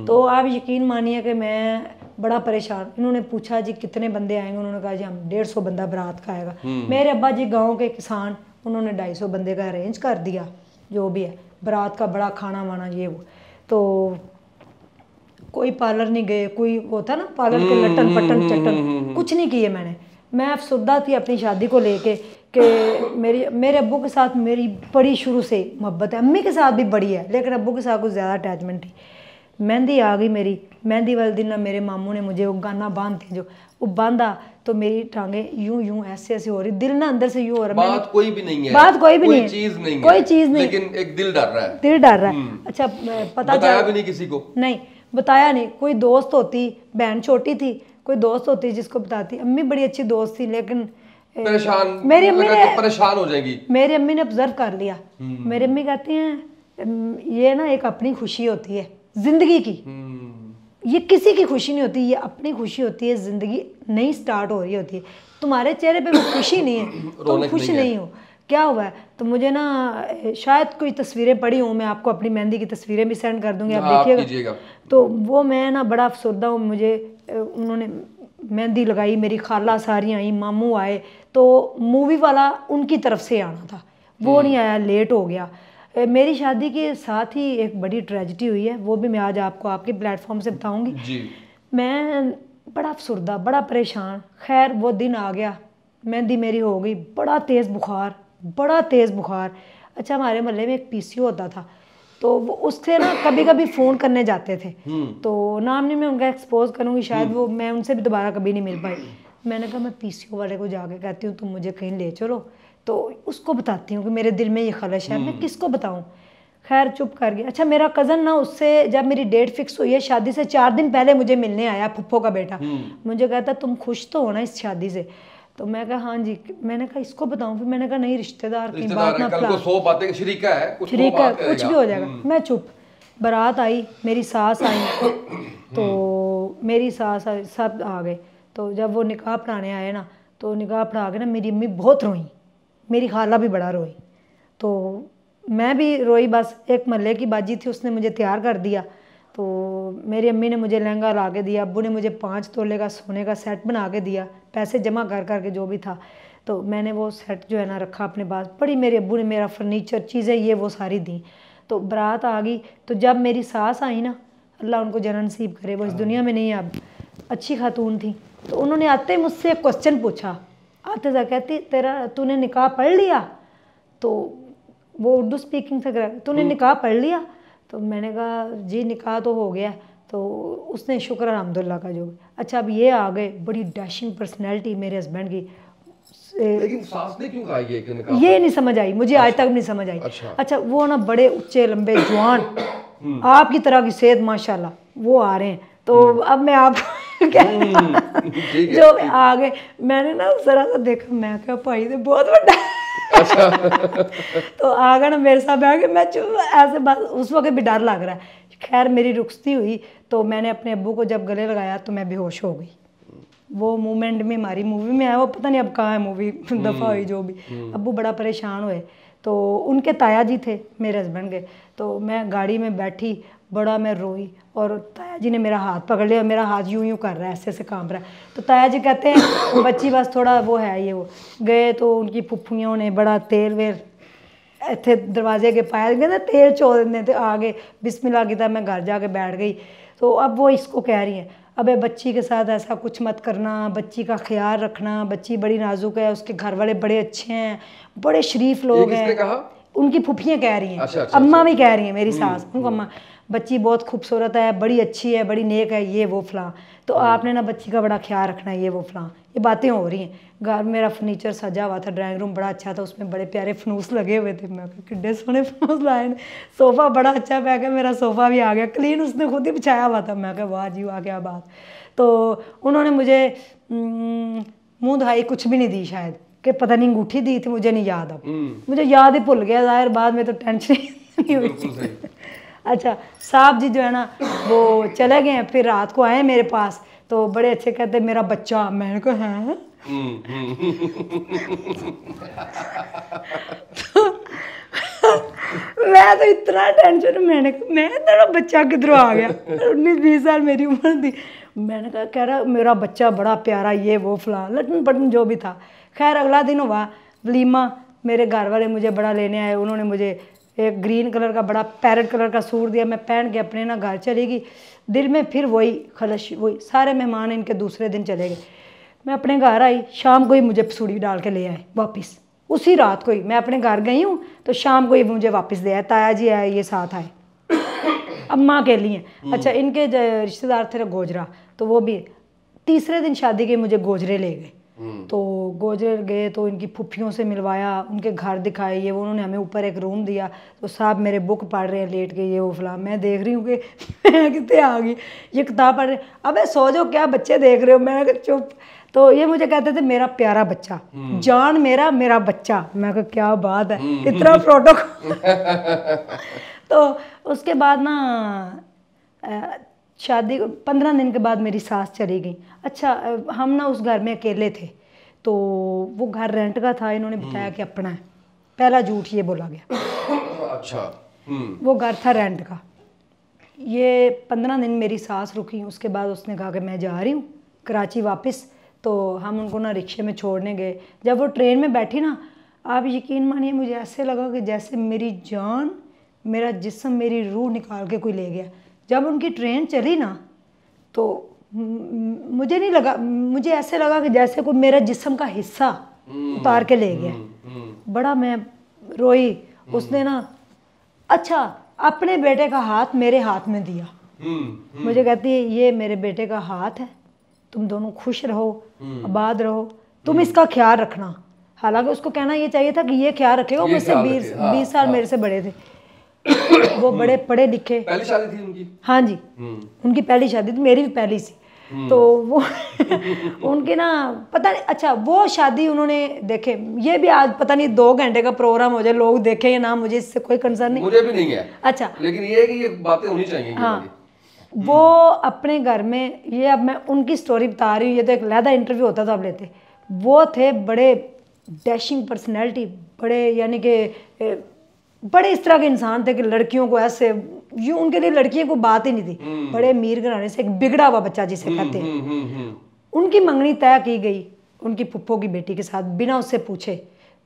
A: तो आप यकीन मानिए कि मैं बड़ा परेशान। इन्होंने पूछा जी कितने बंदे आएंगे? उन्होंने कहा जी हम 150 बंदा बारात का आएगा। मेरे अब्बा जी गांव के किसान, उन्होंने 250 बंदे का अरेंज कर दिया, जो भी है बारात का बड़ा खाना वाना ये वो। तो कोई पार्लर नहीं गए, कोई होता ना पार्लर के लटन पटन चटन, कुछ नहीं किए मैंने। मैं अफसुर्दा थी अपनी शादी को लेके कि मेरे अब्बू के साथ मेरी बड़ी शुरू से मोहब्बत है। अम्मी के साथ भी बड़ी है, लेकिन अब्बू के साथ कुछ ज़्यादा अटैचमेंट थी। मेहंदी आ गई मेरी। मेहंदी वाले दिन ना मेरे मामू ने मुझे वो गाना बांधते, जो वो बांधा तो मेरी टांगे यूं ऐसे हो रही, दिल ना अंदर से यूं हो रहा। बात कोई भी नहीं है, कोई चीज़ नहीं, लेकिन एक दिल डर रहा है। अच्छा, पता बताया भी नहीं किसी को? नहीं बताया नहीं। कोई दोस्त होती, बहन छोटी थी, कोई दोस्त होती जिसको बताती। अम्मी बड़ी अच्छी दोस्त थी, लेकिन मेरी अम्मी ने परेशान हो जाएगी। मेरी अम्मी ने ऑब्जर्व कर लिया। मेरी अम्मी कहती हैं ये ना एक अपनी खुशी होती है जिंदगी की, ये किसी की खुशी नहीं होती, ये अपनी खुशी होती है। जिंदगी नई स्टार्ट हो रही होती है, तुम्हारे चेहरे पे वो खुशी नहीं है, तुम खुश नहीं हो, क्या हुआ है? तो मुझे ना शायद कोई तस्वीरें पड़ी हूँ, मैं आपको अपनी मेहंदी की तस्वीरें भी सेंड कर दूंगी, आप देखिएगा। तो वो मैं ना बड़ा अफसरदा हूँ। मुझे उन्होंने मेहंदी लगाई, मेरी खाला सारी आई, मामू आए। तो मूवी वाला उनकी तरफ से आना था, वो नहीं आया, लेट हो गया। मेरी शादी के साथ ही एक बड़ी ट्रेजिडी हुई है, वो भी मैं आज आपको आपके प्लेटफॉर्म से बताऊंगी जी। मैं बड़ा अफसरदा, बड़ा परेशान। खैर वो दिन आ गया, मेहंदी मेरी हो गई, बड़ा तेज़ बुखार। अच्छा, हमारे मोहल्ले में एक पीसीओ होता था, तो वो उससे ना कभी कभी फ़ोन करने जाते थे। तो नाम नहीं मैं उनका एक्सपोज करूँगी, शायद वो, मैं उनसे भी दोबारा कभी नहीं मिल पाई। मैंने कहा मैं पीसीओ वाले को जाके कहती हूँ तुम मुझे कहीं ले चलो, तो उसको बताती हूँ कि मेरे दिल में ये खलश है, मैं किसको बताऊँ। खैर चुप कर गया। अच्छा, मेरा कज़न ना, उससे जब मेरी डेट फिक्स हुई है शादी से 4 दिन पहले मुझे मिलने आया, फुप्पो का बेटा। मुझे कहता तुम खुश तो हो ना इस शादी से? तो मैं कहा हाँ जी, मैंने कहा इसको बताऊं, फिर मैंने कहा नहीं रिश्तेदार की बात ना फैला,
B: सौ बातें, शरीका है कुछ
A: भी हो जाएगा। मैं चुप। बारात आई, मेरी सास आई, तो मेरी सास सब आ गए। तो जब वो निकाह पढ़ाने आए ना, तो निकाह पढ़ा के ना मेरी अम्मी बहुत रोई, मेरी खाला भी बड़ा रोई, तो मैं भी रोई। बस एक महल्ले की बाजी थी, उसने मुझे तैयार कर दिया। तो मेरी अम्मी ने मुझे लहंगा ला के दिया, अब्बू ने मुझे 5 तोले का सोने का सेट बना के दिया, पैसे जमा कर करके जो भी था। तो मैंने वो सेट जो है ना रखा अपने पास। बड़ी मेरे अब्बू ने मेरा फर्नीचर चीज़ें ये वो सारी दी। तो बारात आ गई। तो जब मेरी सास आई ना, अल्लाह उनको जन्नत नसीब करे, वो इस दुनिया में नहीं, अब अच्छी खातून थी। तो उन्होंने आते ही मुझसे एक क्वेश्चन पूछा, आते जा कहती तूने निकाह पढ़ लिया? तो वो उर्दू स्पीकिंग से करा, तूने निकाह पढ़ लिया? तो मैंने कहा जी निकाह तो हो गया। तो उसने शुक्र अल्हम्दुलिल्लाह का जो। अच्छा अब ये आ गए, बड़ी डैशिंग पर्सनैलिटी मेरे हस्बैंड की।
B: लेकिन सास ने क्यों कहा
A: ये नहीं समझ आई मुझे, आज तक नहीं समझ आई। अच्छा वो ना बड़े ऊंचे लंबे जवान, आपकी तरह की सेहत माशाल्लाह, वो आ रहे हैं। तो अब मैं आप जो आ गए, मैंने ना जरा सा देखा, मैं क्या भाई तो बहुत बड़ा। तो आ गए ना मेरे साथ बैठ के, मैं ऐसे बस उस वक्त भी डर लग रहा है। खैर मेरी रुखसती हुई, तो मैंने अपने अब्बू को जब गले लगाया तो मैं बेहोश हो गई। वो मूवमेंट में हमारी मूवी में है, वो पता नहीं अब कहाँ है मूवी, दफ़ा हुई जो भी। अब्बू बड़ा परेशान हुए। तो उनके ताया जी थे मेरे हस्बैंड के। तो मैं गाड़ी में बैठी, बड़ा मैं रोई, और ताया जी ने मेरा हाथ पकड़ लिया, मेरा हाथ यूं यूं कर रहा है, ऐसे ऐसे कांप रहा है। तो ताया जी कहते हैं बच्ची बस थोड़ा वो है ये वो। गए तो उनकी फुफ्फियों ने बड़ा तेल वेल इतने दरवाजे के पाया, कहते तेल चो देते थे। आ गए, बिस्मिल्लाह की तरह मैं घर जाके बैठ गई। तो अब वो इसको कह रही हैं अबे बच्ची के साथ ऐसा कुछ मत करना, बच्ची का ख्याल रखना, बच्ची बड़ी नाजुक है, उसके घर वाले बड़े अच्छे हैं, बड़े शरीफ लोग हैं। उनकी फुफियाँ कह रही हैं। अच्छा, अम्मा भी कह रही हैं, मेरी सास उनको, अम्मा बच्ची बहुत खूबसूरत है, बड़ी अच्छी है, बड़ी नेक है, ये वो फलां, तो आपने ना बच्ची का बड़ा ख्याल रखना है, ये वो फलां। ये बातें हो रही हैं। घर मेरा फर्नीचर सजा हुआ था, ड्राइंग रूम बड़ा अच्छा था, उसमें बड़े प्यारे फनूस लगे हुए थे। मैं किड्डे सोने फनूस लाए ने। सोफ़ा बड़ा अच्छा, मैं क्या मेरा सोफ़ा भी आ गया क्लीन, उसने खुद ही बिछाया हुआ था। मैं क्या वाह जी वाह क्या बात। तो उन्होंने मुझे मुँह धोई कुछ भी नहीं दी, शायद कि पता नहीं अंगूठी दी थी, मुझे नहीं याद। अब मुझे याद ही भूल गया, ज़ाहिर बाद में तो टेंशन नहीं हुई। अच्छा साहब जी जो है ना वो चले गए, फिर रात को आए मेरे पास, तो बड़े अच्छे कहते मेरा बच्चा। मैंने कहा है मैं तो इतना टेंशन, मैं तेरा बच्चा किधरों आ गया, 19-20 साल मेरी उम्र थी। मैंने कहा कह रहा मेरा बच्चा बड़ा प्यारा, ये वो फलां लटन पटन जो भी था। खैर अगला दिन हुआ वलीमा, मेरे घर वाले मुझे बड़ा लेने आए। उन्होंने मुझे एक ग्रीन कलर का बड़ा पैरेट कलर का सूट दिया, मैं पहन के अपने ना घर चली गई। दिल में फिर वही खलश, वही सारे मेहमान इनके दूसरे दिन चले गए। मैं अपने घर आई, शाम को ही मुझे पसूड़ी डाल के ले आए वापस। उसी रात को ही मैं अपने घर गई हूँ, तो शाम को ही मुझे वापस दे आए। ताया जी आए, ये साथ आए, अम्मा के लिए। अच्छा इनके रिश्तेदार थे गोजरा, तो वो भी तीसरे दिन शादी के मुझे गोजरे ले गए। तो गोजरे गए तो इनकी फुफ्फियों से मिलवाया, उनके घर दिखाए, ये वो। उन्होंने हमें ऊपर एक रूम दिया। तो साहब मेरे बुक पढ़ रहे हैं लेट के, ये वो फलां। मैं देख रही हूँ कि मैं कितने आ गई, ये किताब पढ़ रहे। अबे सो जाओ, क्या बच्चे देख रहे हो। मैं चुप। तो ये मुझे कहते थे मेरा प्यारा बच्चा, जान मेरा, मेरा बच्चा। मैं कहा क्या बात है, इतना प्रोटोकॉल। तो उसके बाद ना शादी 15 दिन के बाद मेरी सास चली गई। अच्छा हम ना उस घर में अकेले थे, तो वो घर रेंट का था, इन्होंने बताया कि अपना है। पहला झूठ ये बोला गया।
B: अच्छा
A: वो घर था रेंट का। ये 15 दिन मेरी सास रुकी, उसके बाद उसने कहा कि मैं जा रही हूँ कराची वापस। तो हम उनको ना रिक्शे में छोड़ने गए। जब वो ट्रेन में बैठी ना, आप यकीन मानिए मुझे ऐसे लगा कि जैसे मेरी जान, मेरा जिस्म, मेरी रूह निकाल के कोई ले गया। जब उनकी ट्रेन चली ना, तो मुझे नहीं लगा, मुझे ऐसे लगा कि जैसे कोई मेरा जिस्म का हिस्सा उतार के ले गया। बड़ा मैं रोई। उसने ना अच्छा अपने बेटे का हाथ मेरे हाथ में दिया। मुझे कहती है ये मेरे बेटे का हाथ है, तुम दोनों खुश रहो, आबाद रहो, तुम इसका ख्याल रखना। हालांकि उसको कहना ये चाहिए था कि ये ख्याल रखे। वो मुझसे 20 साल मेरे से बड़े थे। वो बड़े पढ़े लिखे।
B: पहली शादी थी उनकी?
A: हाँ जी, उनकी पहली शादी थी, मेरी भी पहली सी। तो वो उनके ना पता नहीं, अच्छा वो शादी उन्होंने देखे, ये भी आज पता नहीं 2 घंटे का प्रोग्राम हो जाए, लोग देखे या ना, मुझे इससे कोई कंसर्न नहीं,
B: मुझे भी नहीं है।
A: अच्छा
B: लेकिन ये है कि ये बातें होनी चाहिए।
A: हाँ, वो अपने घर में, ये अब मैं उनकी स्टोरी बता रही हूँ, ये तो एक अलग इंटरव्यू होता था, अब लेते वो थे बड़े डैशिंग पर्सनैलिटी, बड़े यानी कि बड़े इस तरह के इंसान थे कि लड़कियों को ऐसे, यूं उनके लिए लड़कियों को बात ही नहीं थी। बड़े अमीर घराने से एक बिगड़ा हुआ बच्चा जिसे कहते हैं। उनकी मंगनी तय की गई उनकी पुप्पो की बेटी के साथ बिना उससे पूछे।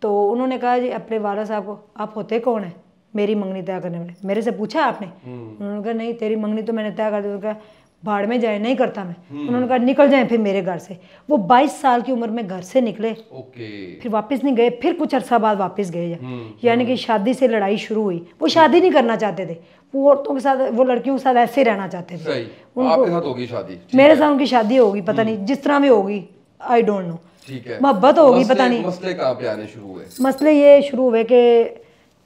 A: तो उन्होंने कहा जी अपने वाला साहब को, आप होते कौन है मेरी मंगनी तय करने वाले, मेरे से पूछा आपने? उन्होंने कहा नहीं, तेरी मंगनी तो मैंने तय कर दी। उन्होंने कहा भाड़ में जाए, नहीं करता मैं। उन्होंने कहा निकल जाए फिर मेरे घर से। वो 22 साल की उम्र में घर से निकले, फिर वापस नहीं गए, फिर कुछ अरसा बाद वापस गए। यानी कि शादी से लड़ाई शुरू हुई। वो शादी नहीं करना चाहते थे, वो औरतों के साथ, वो लड़कियों के साथ ऐसे ही रहना चाहते थे।
B: आपके साथ होगी शादी?
A: मेरे साथ उनकी शादी होगी, पता नहीं जिस तरह भी होगी, आई डोंट नो।
B: ठीक है,
A: मोहब्बत होगी, पता नहीं।
B: मसले कहाँ पे आने शुरू हुए?
A: मसले ये शुरू हुए कि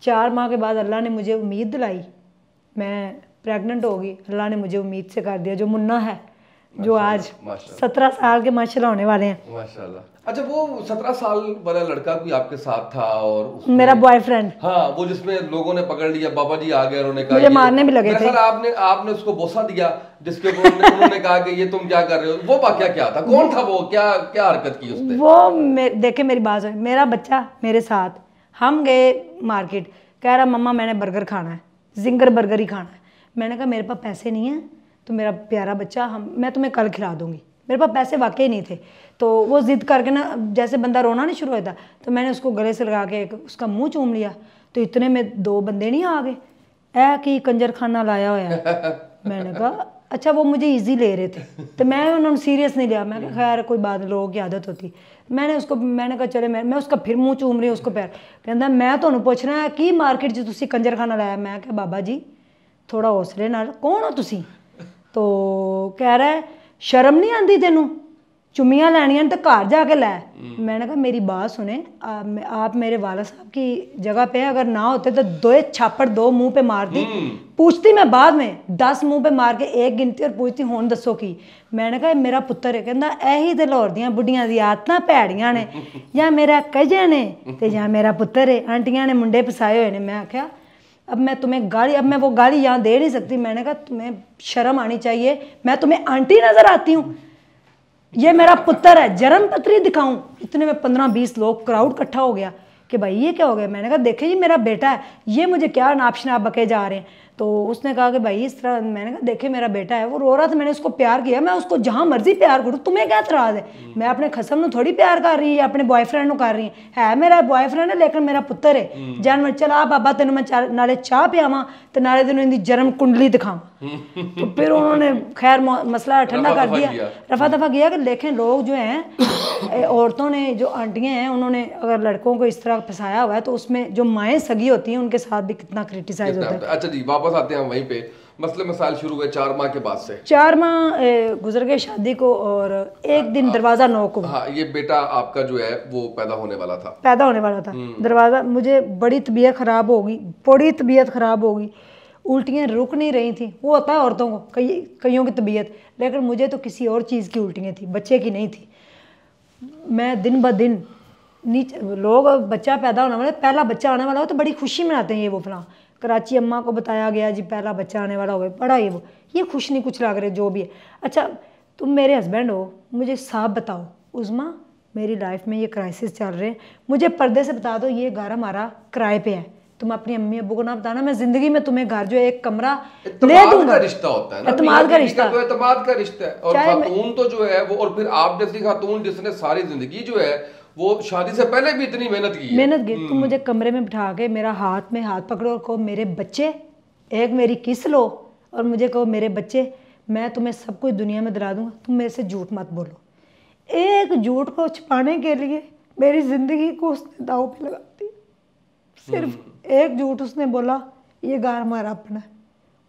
A: 4 माह के बाद अल्लाह ने मुझे उम्मीद दिलाई, मैं प्रेग्नेंट होगी। अल्लाह ने मुझे उम्मीद से कर दिया, जो मुन्ना है, जो आज 17 साल के माशाल्लाह होने वाले हैं।
B: माशाल्लाह। अच्छा, वो 17 साल वाला लड़का भी आपके साथ था? और
A: मेरा बॉयफ्रेंड।
B: हाँ, वो जिसमें लोगों ने पकड़ लिया, बाबा जी आ गए, उन्होंने कहा
A: मुझे मारने भी लगे थे।
B: आपने उसको बोसा दिया, जिसके उन्होंने कहा कि ये तुम क्या कर रहे हो। वो वाकया क्या था? कौन था वो? क्या क्या हरकत की उसने?
A: वो देखे मेरी बात है, मेरा बच्चा मेरे साथ, हम गए मार्केट, कह रहा मम्मा मैंने बर्गर खाना है, जिंगर बर्गर ही खाना है। मैंने कहा मेरे पास पैसे नहीं है, तो मेरा प्यारा बच्चा, मैं तुम्हें कल खिला दूंगी। मेरे पास पैसे वाकई नहीं थे। तो वो जिद करके ना, जैसे बंदा रोना नहीं शुरू होता, तो मैंने उसको गले से लगा के उसका मुंह चूम लिया। तो इतने में 2 बंदे नहीं आ गए, ऐ कि कंजर खाना लाया हुआ है। मैंने कहा अच्छा, वो मुझे इजी ले रहे थे, तो मैं उन्होंने सीरियस नहीं लिया। मैं कहा खैर कोई बात, लोगों की आदत होती। मैंने कहा चले, मैं उसका फिर मुँह चूम रही, उसको पैर। कहता मैं तुहानू पुछना है कि मार्केट च तुसी कंजर खाना लाया? मैं कहा बाबा जी थोड़ा हौसले नाल, कौन हो तुसी? तो कह रहा है शर्म नहीं आती तेनू, चुम्मियाँ लैनियां तो घर जाके लै। मैंने कहा मेरी बात सुने, आप मेरे वाला साहब की जगह पे, अगर ना होते तो 2 छापड़ 2 मुंह पे मारती, पूछती मैं बाद में, 10 मुंह पे मार के 1 गिनती और पूछती हुण दसो की। मैंने कहा मेरा पुत्तर है। कहता यही तो लाहौर दियां बुढ़ियां दी आदतां भैड़ियां ने, या मेरा कजन है ते या मेरा पुत्तर है, आंटियां ने मुंडे फसाए हुए ने। मैं आख्या अब मैं तुम्हें गाली, अब मैं वो गाली यहाँ दे नहीं सकती। मैंने कहा तुम्हें शर्म आनी चाहिए, मैं तुम्हें आंटी नजर आती हूँ? ये मेरा पुत्र है, जन्म पत्री दिखाऊं? इतने में 15-20 लोग, क्राउड इकट्ठा हो गया कि भाई ये क्या हो गया। मैंने कहा देखिए ये मेरा बेटा है, ये मुझे क्या नाप शनाप बके जा रहे हैं। तो उसने कहा कि भाई इस तरह। मैंने कहा देखे मेरा बेटा है, वो रो रहा था, मैंने उसको प्यार किया, मैं उसको जहाँ मर्जी प्यार करूँ, तुम्हें क्या एतराज है? मैं अपने खसम ਨੂੰ थोड़ी प्यार कर रही है, अपने बॉयफ्रेंड ਨੂੰ कर रही है मेरा बॉयफ्रेंड है लेकिन मेरा पुत्र है। जानवर चला बाबा तेन मैं नाले चाह पियावां ते नाले तेन इनकी जन्म कुंडली दिखावां। तो फिर उन्होंने खैर मसला ठंडा कर दिया, रफा दफा किया कि देखें लोग जो हैं, औरतों ने, जो आंटियाँ हैं, उन्होंने अगर लड़कों को इस तरह फंसाया हुआ है तो उसमें जो माएँ सगी होती हैं उनके साथ भी कितना क्रिटिसाइज होता है।
B: अच्छा जी, वापस आते हैं वहीं पे, मसले मसाइल शुरू हुए 4 माह के बाद से।
A: 4 माह गुजर गए शादी को, और एक दिन दरवाजा नॉक हुआ।
B: हाँ, ये बेटा आपका जो है वो पैदा होने वाला था। दरवाजा, मुझे बड़ी तबीयत खराब होगी, बड़ी तबीयत खराब होगी, उल्टियाँ रुक नहीं रही थी। वो होता है औरतों को, कईयों की तबीयत, लेकिन मुझे तो किसी और चीज़ की उल्टियाँ थी, बच्चे की नहीं थी। मैं दिन ब दिन नीचे, लोग बच्चा पैदा होने वाला, पहला बच्चा आने वाला हो तो बड़ी खुशी मनाते हैं, ये वो फलां। कराची अम्मा को बताया गया जी पहला बच्चा आने वाला हो गया, बड़ा ये खुश नहीं कुछ लग रहे जो भी है। अच्छा तुम मेरे हस्बैंड हो, मुझे साफ बताओ उज़्मा, मेरी लाइफ में ये क्राइसिस चल रहे हैं, मुझे पर्दे से बता दो ये घर हमारा किराए पे है, तुम अपनी अम्मी अब्बू को ना बताना, मैं जिंदगी में तुम्हें घर जो एक कमरा ले दूंगा। रिश्ता होता है ना,
A: एतमाद का रिश्ता,
B: तो एतमाद का रिश्ता है। और खातून तो जो है वो, और फिर आप जैसी खातून जिसने सारी जिंदगी जो है वो शादी से पहले भी इतनी मेहनत की,
A: तुम मुझे कमरे में बिठा के मेरा हाथ में हाथ पकड़ो और कहो मेरे बच्चे, एक मेरी किस लो और मुझे कहो मेरे बच्चे, मैं तुम्हें सब कुछ दुनिया में दिला दूंगा, तुम मेरे से झूठ मत बोलो। एक झूठ को छुपाने के लिए मेरी जिंदगी को उसने दाव पे लगा दी। सिर्फ एक झूठ उसने बोला ये घर हमारा अपना है,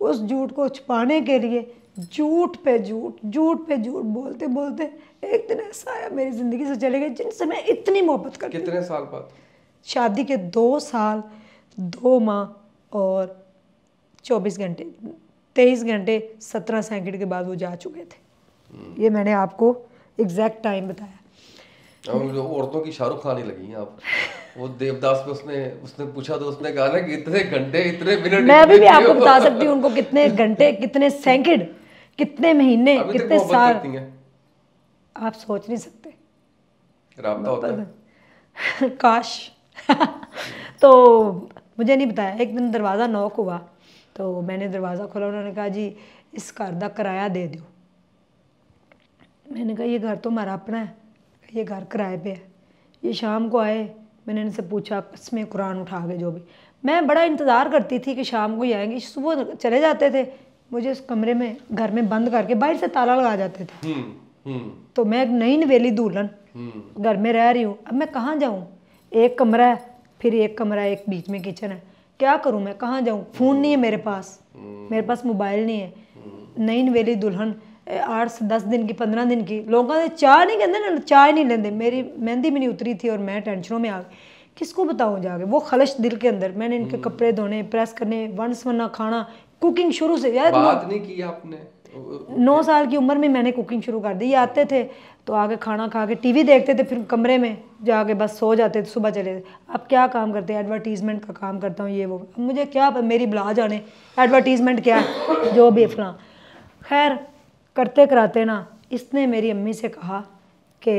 A: उस झूठ को छुपाने के लिए झूठ पे झूठ बोलते बोलते एक दिन ऐसा आया मेरी ज़िंदगी से चले गए जिनसे मैं इतनी मोहब्बत करती।
B: कितने साल बाद?
A: शादी के 2 साल 2 माह और 24 घंटे 23 घंटे 17 सेकंड के बाद वो जा चुके थे। ये मैंने आपको एग्जैक्ट टाइम बताया।
B: जो औरतों की शाहरुख खान ही लगी हैं आप। वो देवदास में उसने पूछा तो उसने कहा ना कि इतने घंटे इतने मिनट।
A: मैं अभी भी आपको बता सकती हूँ उनको कितने घंटे, कितने सेकंड, कितने महीने, कितने साल, आप सोच नहीं सकते।
B: राब्ता होता है
A: काश। तो मुझे नहीं बताया। एक दिन दरवाज़ा नॉक हुआ तो मैंने दरवाज़ा खोला, उन्होंने कहा जी इस घर का किराया दे दो। मैंने कहा ये घर तो हमारा अपना है, ये घर किराए पे है। ये शाम को आए, मैंने इनसे पूछा इसमें कुरान उठा के, जो भी मैं बड़ा इंतज़ार करती थी कि शाम को ही आएंगे, सुबह चले जाते थे, मुझे उस कमरे में घर में बंद करके बाहर से ताला लगा जाते थे। तो मैं एक नई नवेली दुल्हन घर में रह रही हूँ, अब मैं कहाँ जाऊँ? एक कमरा है, फिर एक कमरा है, एक बीच में किचन है, क्या करूँ मैं, कहाँ जाऊँ? फ़ोन नहीं है मेरे पास मोबाइल नहीं है। नई नवेली दुल्हन 8 से 10 दिन की, 15 दिन की, लोगों ने चाय नहीं कहते ना, चाय नहीं लेंदे। मेरी मेहंदी भी नहीं उतरी थी और मैं टेंशनों में आ गई, किसको बताऊँ जाके। वो खलश दिल के अंदर, मैंने इनके कपड़े धोने, प्रेस करने, वन सवरना, खाना, कुकिंग शुरू से। यार
B: बात नहीं की आपने?
A: 9 साल की उम्र में मैंने कुकिंग शुरू कर दी। ये आते थे तो आगे खाना खा के टीवी देखते थे, फिर कमरे में जाके बस सो जाते थे, सुबह चले थे। अब क्या काम करते हैं? एडवर्टीज़मेंट का काम करता हूँ, ये वो। अब मुझे क्या, मेरी बुला जाने एडवर्टीज़मेंट क्या है, जो भी फलां। खैर करते कराते ना, इसने मेरी अम्मी से कहा कि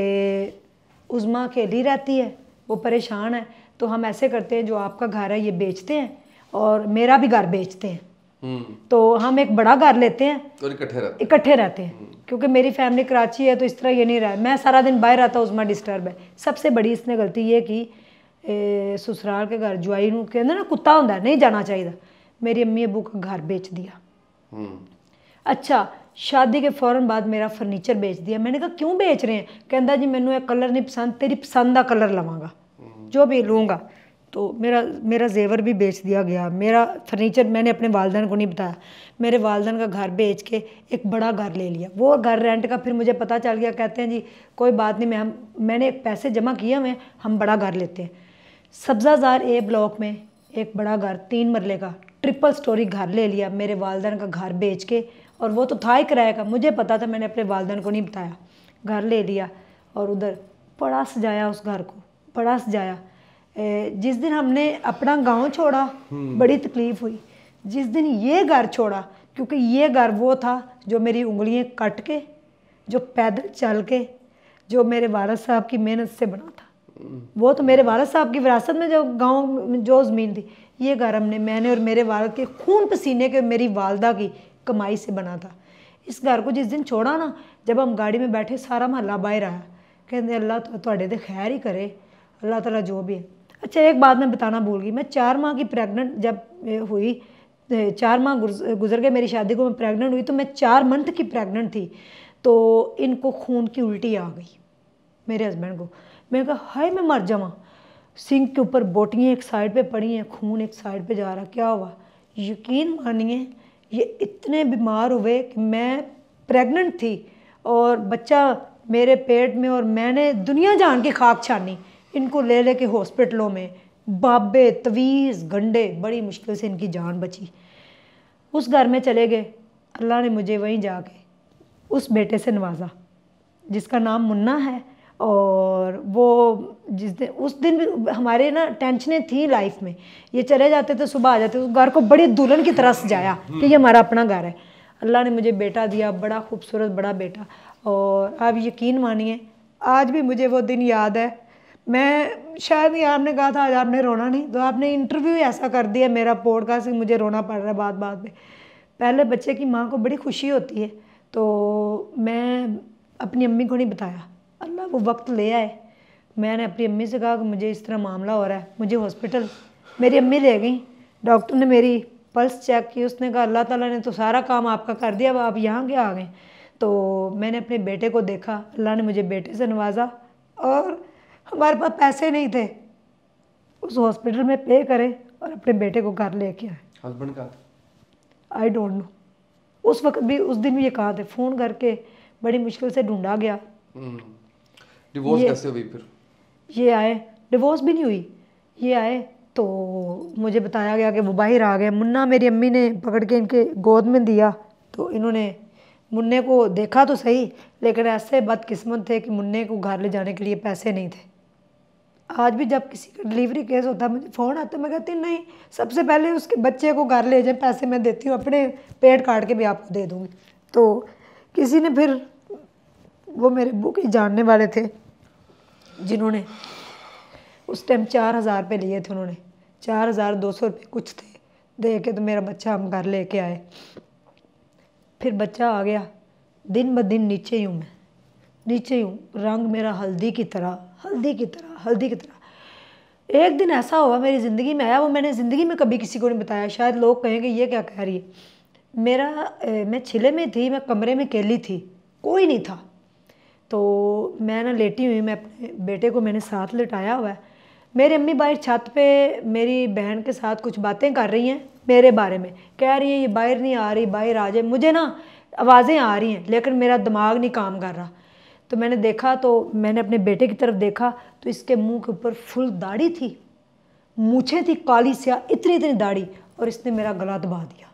A: उज़मा अकेली रहती है, वो परेशान है, तो हम ऐसे करते हैं जो आपका घर है ये बेचते हैं और मेरा भी घर बेचते हैं, तो हम एक बड़ा घर लेते हैं और इकट्ठे रहते हैं। क्योंकि मेरी फैमिली कराची है तो इस तरह ये नहीं रहा, मैं सारा दिन बाहर रहता हूँ, उसमें डिस्टर्ब है। सबसे बड़ी इसने गलती ये की, ससुराल के घर जुआई नूं कहते ना कुत्ता होंदा है, नहीं जाना चाहिए। मेरी अम्मी अबू का घर बेच दिया। अच्छा, शादी के फ़ौरन बाद मेरा फर्नीचर बेच दिया। मैंने कहा क्यों बेच रहे हैं? कहता जी मैनू एक कलर नहीं पसंद, तेरी पसंद का कलर लवांगा, जो भी लूँगा। तो मेरा जेवर भी बेच दिया गया, मेरा फर्नीचर मैंने अपने वालदैन को नहीं बताया। मेरे वालदैन का घर बेच के एक बड़ा घर ले लिया। वो घर रेंट का फिर मुझे पता चल गया, कहते हैं जी कोई बात नहीं, मैंने पैसे जमा किए हुए, हम बड़ा घर लेते हैं। सब्ज़ाज़ार ए ब्लॉक में एक बड़ा घर 3 मरले का ट्रिपल स्टोरी घर ले लिया मेरे वालदैन का घर बेच के, और वो तो था ही किराए का, मुझे पता था, मैंने अपने वालदैन को नहीं बताया। घर ले लिया और उधर बड़ा सजाया, उस घर को बड़ा सजाया। जिस दिन हमने अपना गांव छोड़ा बड़ी तकलीफ़ हुई। जिस दिन ये घर छोड़ा, क्योंकि ये घर वो था जो मेरी उंगलियां कट के, जो पैदल चल के, जो मेरे वालिद साहब की मेहनत से बना था। वो तो मेरे वालिद साहब की विरासत में जो गांव में जो ज़मीन थी, ये घर मैंने और मेरे वालिद के खून पसीने के, मेरी वालदा की कमाई से बना था। इस घर को जिस दिन छोड़ा ना, जब हम गाड़ी में बैठे सारा महल्ला बाहर आया, कहते अल्लाह तुहाडे ते खैर ही करे, अल्लाह ताला जो भी है। अच्छा, एक बात मैं बताना भूल गई, मैं 4 माह की प्रेग्नेंट जब हुई, 4 माह गुजर गए मेरी शादी को, मैं प्रेग्नेंट हुई, तो मैं 4 मंथ की प्रेग्नेंट थी। तो इनको खून की उल्टी आ गई मेरे हस्बैंड को। मैंने कहा हाय मैं मर जावा। सिंक के ऊपर बोटियाँ एक साइड पे पड़ी हैं, खून एक साइड पे जा रहा, क्या हुआ? यकीन मानिए ये इतने बीमार हुए कि मैं प्रेग्नेंट थी और बच्चा मेरे पेट में, और मैंने दुनिया जान की खाक छानी, इनको ले लेके हॉस्पिटलों में, बाबे तवीज़ गंडे, बड़ी मुश्किल से इनकी जान बची। उस घर में चले गए, अल्लाह ने मुझे वहीं जाके उस बेटे से नवाजा जिसका नाम मुन्ना है। और वो जिस दिन, उस दिन भी हमारे ना टेंशनें थी लाइफ में। ये चले जाते थे, सुबह आ जाते, उस घर को बड़ी दुल्हन की तरह सजाया कि ये हमारा अपना घर है। अल्लाह ने मुझे बेटा दिया, बड़ा खूबसूरत बड़ा बेटा। और आप यकीन मानिए आज भी मुझे वो दिन याद है। मैं शायद ही, आपने कहा था आज आपने रोना नहीं, तो आपने इंटरव्यू ऐसा कर दिया मेरा पॉडकास्ट कि मुझे रोना पड़ रहा है बात बात में। पहले बच्चे की माँ को बड़ी खुशी होती है, तो मैं अपनी अम्मी को नहीं बताया। अल्लाह वो वक्त ले आए, मैंने अपनी अम्मी से कहा कि मुझे इस तरह मामला हो रहा है, मुझे हॉस्पिटल। मेरी अम्मी ले गई, डॉक्टर ने मेरी पल्स चेक की, उसने कहा अल्लाह ताला ने तो सारा काम आपका कर दिया, अब आप यहाँ क्या आ गए? तो मैंने अपने बेटे को देखा, अल्लाह ने मुझे बेटे से नवाजा। और हमारे पास पैसे नहीं थे उस हॉस्पिटल में पे करें और अपने बेटे को घर लेके आए।
B: हस्बैंड कहाँ थे?
A: I don't know. उस वक्त भी, उस दिन भी ये कहाँ थे? फ़ोन करके बड़ी मुश्किल से ढूंढा गया।
B: डिवोर्स कैसे हुई फिर?
A: ये आए, डिवोर्स भी नहीं हुई, ये आए तो मुझे बताया गया कि वो बाहर आ गए। मुन्ना मेरी अम्मी ने पकड़ के इनके गोद में दिया, तो इन्होंने मुन्ने को देखा तो सही, लेकिन ऐसे बदकिस्मत थे कि मुन्ने को घर ले जाने के लिए पैसे नहीं थे। आज भी जब किसी का डिलीवरी केस होता है मुझे फ़ोन आता है, मैं कहती नहीं, सबसे पहले उसके बच्चे को घर ले जाए, पैसे मैं देती हूँ, अपने पेट काट के भी आपको दे दूँगी। तो किसी ने फिर, वो मेरे अब्बू के जानने वाले थे जिन्होंने उस टाइम 4,000 रुपये लिए थे, उन्होंने 4,200 रुपये कुछ थे दे के, तो मेरा बच्चा हम घर लेके आए। फिर बच्चा आ गया, दिन ब दिन नीचे ही हूँ मैं, नीचे ही हूँ, रंग मेरा हल्दी की तरह, हल्दी की तरह, हल्दी की तरह। एक दिन ऐसा हुआ मेरी ज़िंदगी में आया, वो मैंने ज़िंदगी में कभी किसी को नहीं बताया, शायद लोग कहेंगे ये क्या कह रही है। मैं छिले में थी, मैं कमरे में अकेली थी, कोई नहीं था। तो मैं ना लेटी हुई, मैं अपने बेटे को मैंने साथ लिटाया हुआ है। मेरी अम्मी बाहर छत पे मेरी बहन के साथ कुछ बातें कर रही हैं मेरे बारे में, कह रही हैं ये बाहर नहीं आ रही, बाहर आ जाए। मुझे ना आवाज़ें आ रही हैं लेकिन मेरा दिमाग नहीं काम कर रहा। तो मैंने देखा, तो मैंने अपने बेटे की तरफ देखा, तो इसके मुंह के ऊपर फुल दाढ़ी थी, मूछें थी काली स्याह, इतनी इतनी दाढ़ी, और इसने मेरा गला दबा दिया।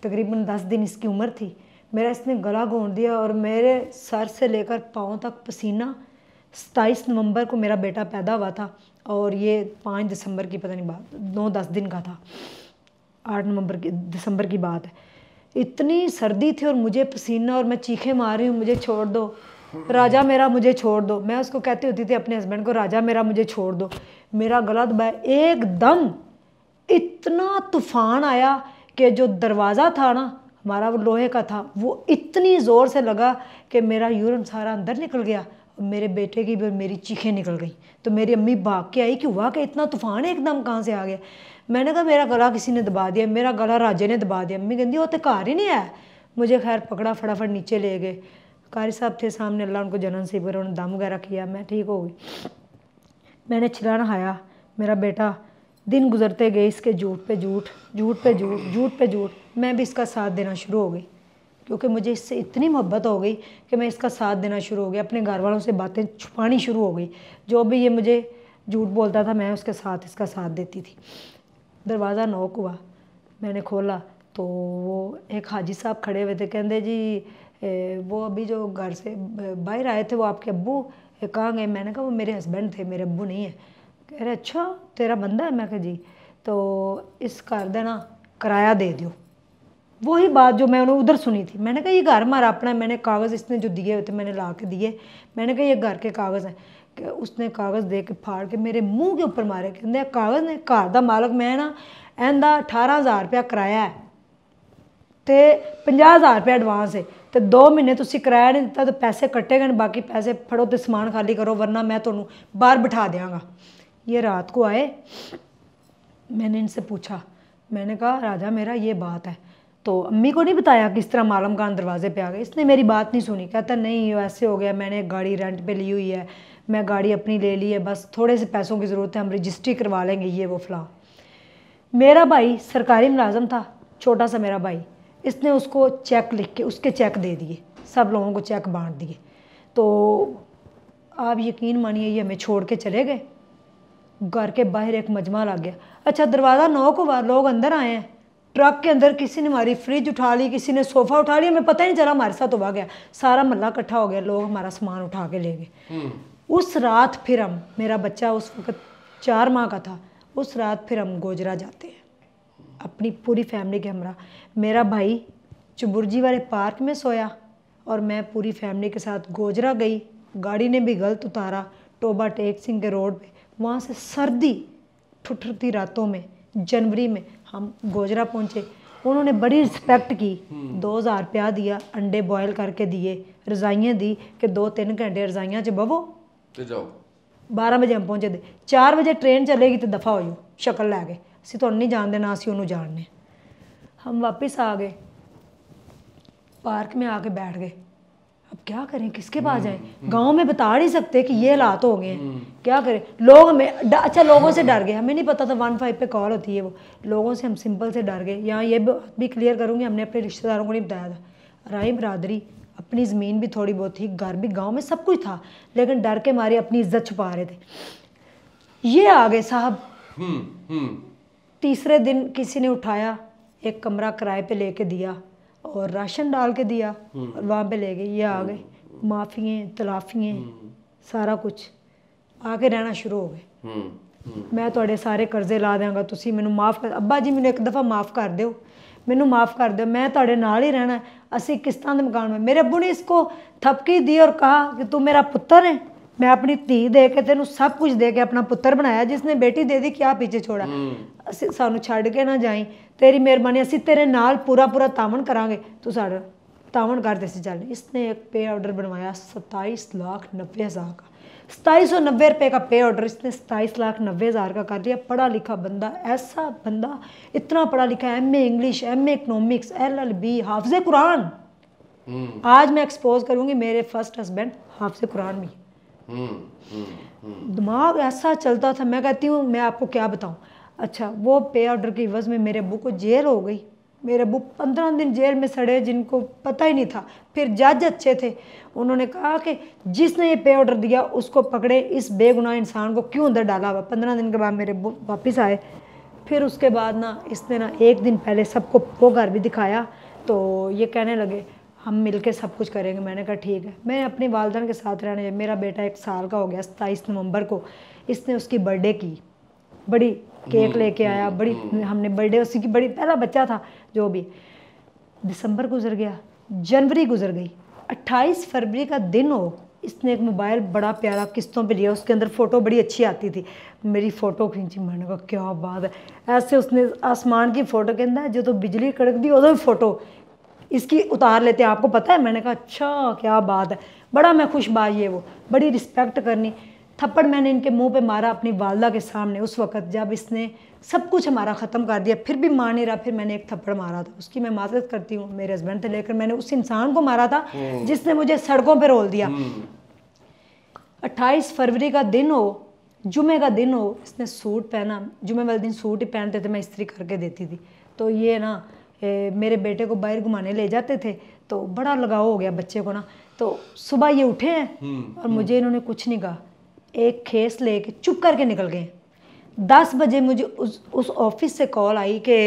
A: तकरीबन 10 दिन इसकी उम्र थी, मेरा इसने गला घोंट दिया और मेरे सर से लेकर पाँव तक पसीना। 27 नवंबर को मेरा बेटा पैदा हुआ था और ये 5 दिसंबर की, पता नहीं बात, 9-10 दिन का था, 8 दिसंबर की बात है। इतनी सर्दी थी और मुझे पसीना, और मैं चीखें मार रही हूँ, मुझे छोड़ दो राजा मेरा, मुझे छोड़ दो। मैं उसको कहती होती थी अपने हस्बैंड को, राजा मेरा मुझे छोड़ दो। मेरा गला दबाया, एकदम इतना तूफान आया कि जो दरवाज़ा था ना हमारा, वो लोहे का था, वो इतनी ज़ोर से लगा कि मेरा यूरिन सारा अंदर निकल गया, मेरे बेटे की भी और मेरी चीखें निकल गई। तो मेरी अम्मी भाग के आई कि हुआ कि इतना तूफान एकदम कहाँ से आ गया। मैंने कहा मेरा गला किसी ने दबा दिया, मेरा गला राजे ने दबा दिया। अम्मी कहती वो तो घर ही नहीं आया। मुझे खैर पकड़ा, फटाफट नीचे ले गए। कारी साहब थे सामने, अल्लाह उनको जन्नत नसीब करे, उन्होंने दम वगैरह किया, मैं ठीक हो गई। मैंने छिला नहाया, मेरा बेटा, दिन गुजरते गए इसके झूठ पे झूठ, झूठ पे झूठ, झूठ पे झूठ। मैं भी इसका साथ देना शुरू हो गई, क्योंकि मुझे इससे इतनी मोहब्बत हो गई कि मैं इसका साथ देना शुरू हो गई। अपने घर वालों से बातें छुपानी शुरू हो गई, जो भी ये मुझे झूठ बोलता था मैं उसके साथ इसका साथ देती थी। दरवाज़ा नॉक हुआ, मैंने खोला तो वो एक हाजी साहब खड़े हुए थे। कहते जी वो अभी जो घर से बाहर आए थे वो आपके अब्बू कहाँ गए? मैंने कहा वो मेरे हस्बैंड थे, मेरे अब्बू नहीं है। कह रहे अच्छा तेरा बंदा है? मैं कहा जी। तो इस घर का ना किराया दे दो। वही बात जो मैंने उधर सुनी थी। मैंने कहा ये घर हमारा अपना है। मैंने कागज़ इसने जो दिए हुए थे मैंने ला के दिए। मैंने कहा ये घर के कागज़ हैं। कि उसने कागज़ दे के फाड़ के मेरे मुंह के ऊपर मारे। कहते कागज़ ने, घर का मालक मैं ना, एंदा 18,000 रुपया किराया है तो 50,000 रुपया एडवांस है, तो 2 महीने तुसी किराया नहीं दिता तो पैसे कट्टे गए, बाकी पैसे फड़ो तो समान खाली करो वरना मैं तुम्हें बाहर बिठा देंगा। ये रात को आए, मैंने इनसे पूछा, मैंने कहा राजा मेरा ये बात है। तो अम्मी को नहीं बताया कि इस तरह मालम खान दरवाजे पे आ गए। इसने मेरी बात नहीं सुनी। कहता नहीं ऐसे हो गया, मैंने एक गाड़ी रेंट पे ली हुई है, मैं गाड़ी अपनी ले ली है, बस थोड़े से पैसों की ज़रूरत है, हम रजिस्ट्री करवा लेंगे, ये वो फलां। मेरा भाई सरकारी मुलाजम था, छोटा सा मेरा भाई, इसने उसको चेक लिख के उसके चेक दे दिए, सब लोगों को चेक बांट दिए। तो आप यकीन मानिए ये हमें छोड़ के चले गए। घर के बाहर एक मजमा लग गया। अच्छा दरवाज़ा नॉक हुआ, लोग अंदर आए हैं, ट्रक के अंदर किसी ने हमारी फ्रिज उठा ली, किसी ने सोफ़ा उठा लिया, हमें पता ही नहीं चला हमारे साथ हुआ गया। सारा महल्ला इकट्ठा हो गया, लोग हमारा सामान उठा के ले गए। उस रात फिर हम, मेरा बच्चा उस वक्त 4 माह का था, उस रात फिर हम गोजरा जाते हैं अपनी पूरी फैमिली के हमरा। मेरा भाई चुबुर्जी वाले पार्क में सोया और मैं पूरी फैमिली के साथ गोजरा गई। गाड़ी ने भी गलत उतारा टोबा टेक सिंह के रोड पे। वहाँ से सर्दी ठुठरती रातों में जनवरी में हम गोजरा पहुँचे। उन्होंने बड़ी रिस्पेक्ट की, 2,000 रुपया दिया, अंडे बॉयल करके दिए, रजाइयाँ दी कि 2-3 घंटे रजाइयाँ च बवो
B: ते जाओ।
A: 12 बजे हम पहुँचे थे। 4 बजे ट्रेन चलेगी तो दफ़ा हो जाओ, शक्ल लै गए, ਅਸੀਂ ਤੁਹਾਨੂੰ नहीं जानते ना ਅਸੀਂ ਉਹਨੂੰ जानने। हम वापस आ गए, पार्क में आके बैठ गए। अब क्या करें, किसके पास जाएं? गांव में बता नहीं सकते कि ये हालात हो गए हैं, क्या करें? लोग हमें अच्छा लोगों से डर गए, हमें नहीं पता था 15 पे कॉल होती है वो। लोगों से हम सिंपल से डर गए। यहाँ ये भी क्लियर करूँगी, हमने अपने रिश्तेदारों को नहीं बताया था। राही बरादरी, अपनी ज़मीन भी थोड़ी बहुत थी, घर भी गाँव में सब कुछ था, लेकिन डर के मारे अपनी इज्जत छुपा रहे थे। ये आ गए साहब। तीसरे दिन किसी ने उठाया, एक कमरा किराए पे लेके दिया, और राशन डाल के दिया और वहाँ पे ले गए, ये आ गए, माफ़ियाँ तलाफ़ियाँ सारा कुछ आके रहना शुरू हो गए। मैं ਤੁਹਾਡੇ ਸਾਰੇ ਕਰਜ਼ੇ ਲਾ ਦਿਆਂਗਾ, ਤੁਸੀਂ ਮੈਨੂੰ ਮਾफ़ ਕਰ, ਅੱਬਾ ਜੀ ਮੈਨੂੰ ਇੱਕ ਦफ़ਾ ਮਾफ़ ਕਰ ਦਿਓ, ਮੈਨੂੰ माफ़ कर दो, मैं ਤੁਹਾਡੇ ਨਾਲ ही रहना, ਅਸੀਂ किस्तां दे मकान में। मेरे अब्बू ने इसको थपकी दी और कहा कि तू मेरा पुत्र है, मैं अपनी धी दे के तेनू सब कुछ दे के अपना पुत्र बनाया, जिसने बेटी दे दी क्या पीछे छोड़ा, ਅਸੀਂ सानू छड़ के ना जाई, तेरी मेहरबानी, ਅਸੀਂ तेरे नाल पूरा पूरा तावन करांगे, तू साड़ा तावन करते से चल। इसने एक पे ऑर्डर बनवाया 27,90,000 का, 2790 रुपये का पे ऑर्डर इसने 27,90,000 का कर लिया। पढ़ा लिखा बंदा, ऐसा बंदा इतना पढ़ा लिखा, MA English, MA economics, LLB, हाफिज़ कुरान। आज मैं एक्सपोज करूँगी मेरे फर्स्ट हस्बैंड हाफिज़ कुरान भी। दिमाग ऐसा चलता था, मैं कहती हूँ मैं आपको क्या बताऊँ। अच्छा, वो पे ऑर्डर की एवज़ में मेरे अब्बू को जेल हो गई, मेरे अब्बू 15 दिन जेल में सड़े, जिनको पता ही नहीं था। फिर जज अच्छे थे, उन्होंने कहा कि जिसने ये पे ऑर्डर दिया उसको पकड़े, इस बेगुनाह इंसान को क्यों अंदर डाला हुआ। 15 दिन के बाद मेरे अब्बू वापस आए। फिर उसके बाद ना इसने ना एक दिन पहले सबको वो घर भी दिखाया, तो ये कहने लगे हम मिलके सब कुछ करेंगे। मैंने कहा ठीक है। मैं अपनी वालदैन के साथ रहने, मेरा बेटा 1 साल का हो गया, 27 नवंबर को इसने उसकी बर्थडे की, बड़ी केक लेके आया, बड़ी हमने बर्थडे उसी की, बड़ी पहला बच्चा था जो भी। दिसंबर गुजर गया, जनवरी गुजर गई, 28 फरवरी का दिन हो, इसने एक मोबाइल बड़ा प्यारा किस्तों पे लिया, उसके अंदर फ़ोटो बड़ी अच्छी आती थी, मेरी फ़ोटो खींची। मैंने कहा क्या बात है, ऐसे उसने आसमान की फ़ोटो के अंदर जो तो बिजली कड़कती उदो भी फ़ोटो इसकी उतार लेते हैं, आपको पता है। मैंने कहा अच्छा क्या बात है, बड़ा मैं खुश बात, ये वो बड़ी रिस्पेक्ट करनी। थप्पड़ मैंने इनके मुंह पे मारा अपनी वालदा के सामने, उस वक़्त जब इसने सब कुछ हमारा ख़त्म कर दिया, फिर भी मान नहीं रहा। फिर मैंने एक थप्पड़ मारा था, उसकी मैं माज़रत करती हूँ, मेरे हस्बैंड से लेकर मैंने उस इंसान को मारा था जिसने मुझे सड़कों पर रोल दिया। 28 फरवरी का दिन हो, जुमे का दिन हो, इसने सूट पहना, जुमे वाले दिन सूट ही पहनते थे, मैं इस्त्री करके देती थी। तो ये ना मेरे बेटे को बाहर घुमाने ले जाते थे, तो बड़ा लगाव हो गया बच्चे को ना। तो सुबह ये उठे हैं और मुझे इन्होंने कुछ नहीं कहा, एक खेस लेके चुप करके निकल गए। 10 बजे मुझे उस ऑफिस से कॉल आई कि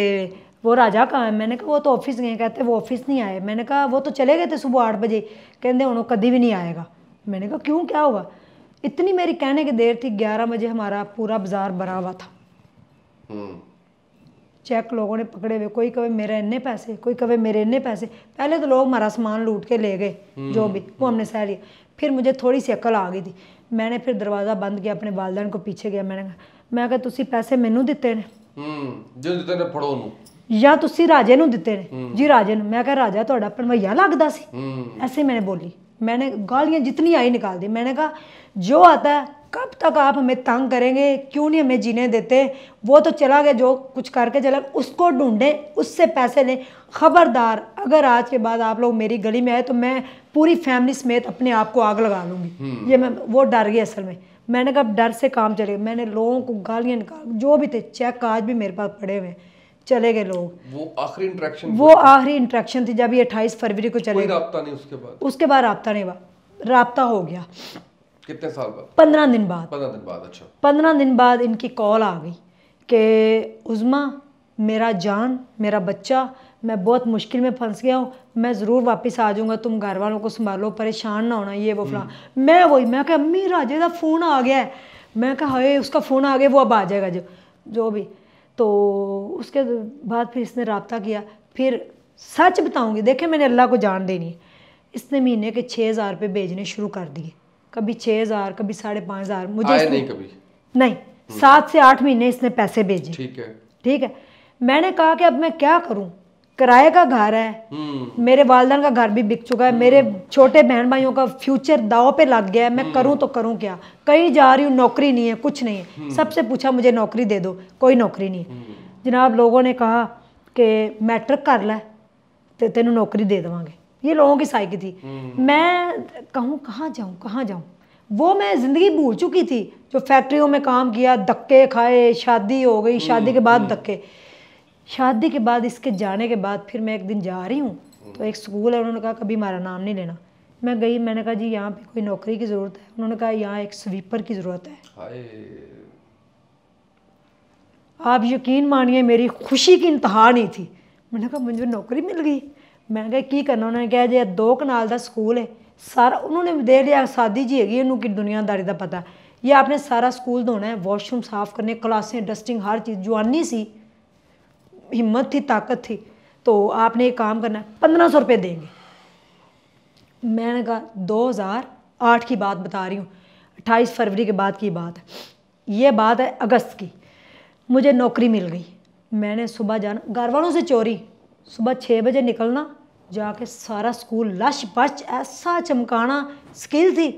A: वो राजा कहाँ है। मैंने कहा वो तो ऑफिस गए, कहते वो ऑफिस नहीं आए। मैंने कहा वो तो चले गए थे सुबह 8 बजे, कहते उन्होंने कभी भी नहीं आएगा। मैंने कहा क्यों, क्या होगा। इतनी मेरी कहने की देर थी, 11 बजे हमारा पूरा बाजार भरा हुआ था, चेक लोगों ने पकड़े हुए, कोई कहे मेरे इन्ने पैसे, कोई कहे मेरे इन्ने पैसे। पहले तो लोग हमारा सामान लूट के ले गए, जो भी वो हमने सह लिया। फिर मुझे थोड़ी सी अकल आ गई थी, मैंने फिर दरवाज़ा बंद किया, अपने वालदैन को पीछे गया। मैं कहा तुसी पैसे मैनू दिते ने,
B: जो दिते ने फड़ो नू,
A: या तुसी राजे नू दिते ने। जी राजे नू। मैं कहा राजा तुहाडा भणवैया लगदा सी, ऐसे मैंने बोली। मैंने गालियाँ जितनी आई निकाल दी। मैंने कहा जो आता है, कब तक आप हमें तंग करेंगे, क्यों नहीं हमें जीने देते। वो तो चला गया, जो कुछ करके चला, उसको ढूंढें, उससे पैसे लें। खबरदार अगर आज के बाद आप लोग मेरी गली में आए तो मैं पूरी फैमिली समेत अपने आप को आग लगा लूँगी। ये मैं वो डर गई असल में। मैंने कहा डर से काम चले। मैंने लोगों को गालियाँ निकाल, जो भी थे, चेक आज भी मेरे पास पड़े हुए, चले गए लोग।
B: वो आखिरी
A: इंट्रैक्शन थी जब ये 28 फरवरी को चले।
B: राब्ता नहीं
A: उसके बाद राब्ता नहीं हुआ, राब्ता हो गया।
B: कितने साल बाद?
A: 15 दिन बाद।
B: 15 दिन बाद। अच्छा,
A: 15 दिन बाद इनकी कॉल आ गई कि उज़मा मेरा जान, मेरा बच्चा, मैं बहुत मुश्किल में फंस गया हूँ, मैं ज़रूर वापस आ जाऊँगा, तुम घर वालों को संभालो, परेशान ना होना, ये वो फलां। मैं कहा अम्मी राजे का फ़ोन आ गया है। मैं कहा हाय उसका फ़ोन आ गया, वो अब आ जाएगा जो भी। तो उसके बाद फिर इसने रब्ता किया। फिर सच बताऊँगी, देखे मैंने अल्लाह को जान देनी है, इसने महीने के 6,000 रुपये भेजने शुरू कर दिए। कभी 6,000, कभी 5,500। मुझे
B: नहीं कभी
A: नहीं, 7 से 8 महीने इसने पैसे भेजे। ठीक है। मैंने कहा कि अब मैं क्या करूं, किराए का घर है, मेरे वालदैन का घर भी बिक चुका है, मेरे छोटे बहन भाइयों का फ्यूचर दाव पे लग गया है, मैं करूं तो करूं क्या। कहीं जा रही हूँ, नौकरी नहीं है, कुछ नहीं है। सबसे पूछा मुझे नौकरी दे दो, कोई नौकरी नहीं है। जनाब लोगों ने कहा कि मैट्रिक कर लै तो तेनू नौकरी दे देवांगे। ये लोगों की साइकी थी। मैं कहूँ कहाँ जाऊँ। वो मैं ज़िंदगी भूल चुकी थी, जो फैक्ट्रियों में काम किया, धक्के खाए, शादी हो गई, शादी के बाद धक्के। शादी के बाद इसके जाने के बाद फिर मैं एक दिन जा रही हूँ, तो एक स्कूल है, उन्होंने कहा कभी हमारा नाम नहीं लेना। मैं गई, मैंने कहा जी यहाँ पे कोई नौकरी की ज़रूरत है। उन्होंने कहा यहाँ एक स्वीपर की ज़रूरत है। आप यकीन मानिए मेरी खुशी की इंतहा नहीं थी। मैंने कहा मुझे नौकरी मिल गई। मैं कहा की करना, उन्होंने कहा जी 2 कनाल का स्कूल है सारा, उन्होंने दे लिया सादी जी हैगी इन्हों की दुनियादारी का पता, ये आपने सारा स्कूल धोना है, वॉशरूम साफ करने, क्लासें डस्टिंग, हर चीज़, जवानी सी, हिम्मत थी, ताकत थी, तो आपने एक काम करना है, 1500 रुपये देंगे। मैंने कहा 2008 की बात बता रही हूँ, 28 फरवरी के बाद की बात है, ये बात है अगस्त की। मुझे नौकरी मिल गई, मैंने सुबह जाना, घर वालों से चोरी, सुबह 6 बजे निकलना, जाके सारा स्कूल लश पश ऐसा चमकाना। स्किल थी,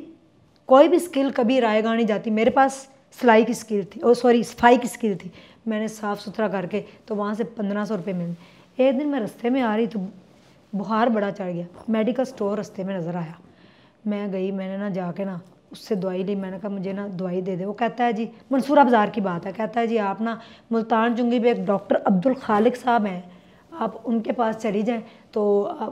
A: कोई भी स्किल कभी रायगा नहीं जाती, मेरे पास सिलाई की स्किल थी, सफाई की स्किल थी, मैंने साफ़ सुथरा करके तो वहाँ से 1500 रुपये मिले। एक दिन मैं रास्ते में आ रही तो बुखार बड़ा चढ़ गया, मेडिकल स्टोर रास्ते में नज़र आया, मैं गई, मैंने ना जाके ना उससे दवाई ली, मैंने कहा मुझे ना दवाई दे दे। वो कहता है जी, मंसूरा बाज़ार की बात है, कहता है जी आप ना मुल्तान चुंगी पे एक डॉक्टर अब्दुल खालिक साहब हैं, आप उनके पास चली जाएं तो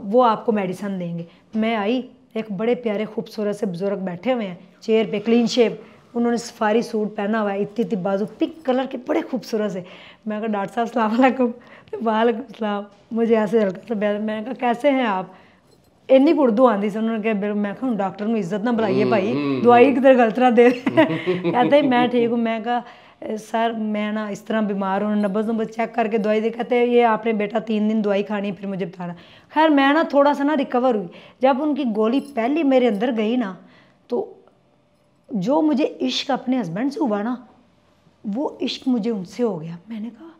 A: वो आपको मेडिसन देंगे। मैं आई, एक बड़े प्यारे खूबसूरत से बुजुर्ग बैठे हुए हैं चेयर पे, क्लीन शेव, उन्होंने सफारी सूट पहना हुआ है, इतनी बाजू, पिंक कलर के, बड़े खूबसूरत से। मैं कहा डॉक्टर साहब अस्सलाम वालेकुम। वालेकुम सलाम। मुझे ऐसे हल्का सा मैंने कहा कैसे हैं आप, इन्नी उर्दू आती सी, उन्होंने कहा मैं कहा डॉक्टर को इज्जत ना बुलाइए भाई, दवाई किधर गलत ना दे। कहते मैं ठीक हूँ। मैं कहा सर मैं ना इस तरह बीमार हूँ, नब्ज़ नब्ज़ चेक करके दवाई दे, कहते ये आपने बेटा 3 दिन दवाई खानी फिर मुझे बताना। खैर मैं ना थोड़ा सा ना रिकवर हुई, जब उनकी गोली पहली मेरे अंदर गई ना, तो जो मुझे इश्क अपने हस्बैंड से हुआ ना, वो इश्क मुझे उनसे हो गया। मैंने कहा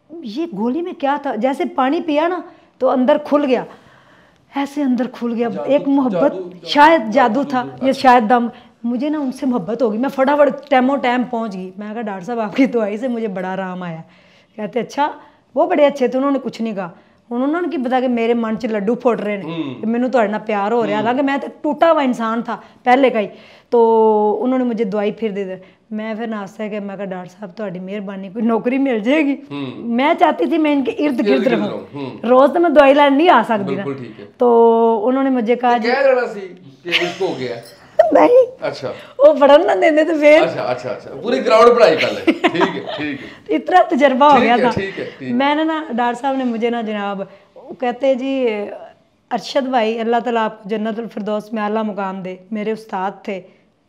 A: ये गोली में क्या था, जैसे पानी पिया ना तो अंदर खुल गया, ऐसे अंदर खुल गया, एक मोहब्बत, शायद जादू था या शायद दम, मुझे ना उनसे मोहब्बत होगी। मैं फटाफट टाइम पहुंच गई। मैं कहा डॉक्टर साहब आपकी दवाई से मुझे बड़ा आराम आया। कहते अच्छा, वो बड़े अच्छे थे, उन्होंने कुछ नहीं कहा, उन्होंने की पता कि मेरे मन च लड्डू फुट रहे हैं, मैनू तुहाडे नाल प्यार हो रहा, हालांकि मैं तो टूटा हुआ इंसान था पहले का ही। तो उन्होंने मुझे दवाई फिर दे दी। मैं फिर नाश्ता किया, मैं कहा डॉक्टर साहब तुहाडी मेहरबानी कोई नौकरी मिल जाएगी। मैं चाहती थी मैं इनके इर्द गिर्द रहूं, रोज तो मैं दवाई लैन नहीं आ सकती ना। तो उन्होंने मुझे कहा नहीं, अच्छा वो पढ़न ना देंगे तो फिर
B: अच्छा पूरी ग्राउंड पढ़ाई कर ले। ठीक है ठीक है।
A: इतना तजर्बा हो गया था। मैंने ना डॉक्टर साहब ने मुझे ना जनाब कहते जी अरशद भाई अल्लाह ताला आपको जन्नतुल फिरदौस में आला मुकाम दे, मेरे उस्ताद थे,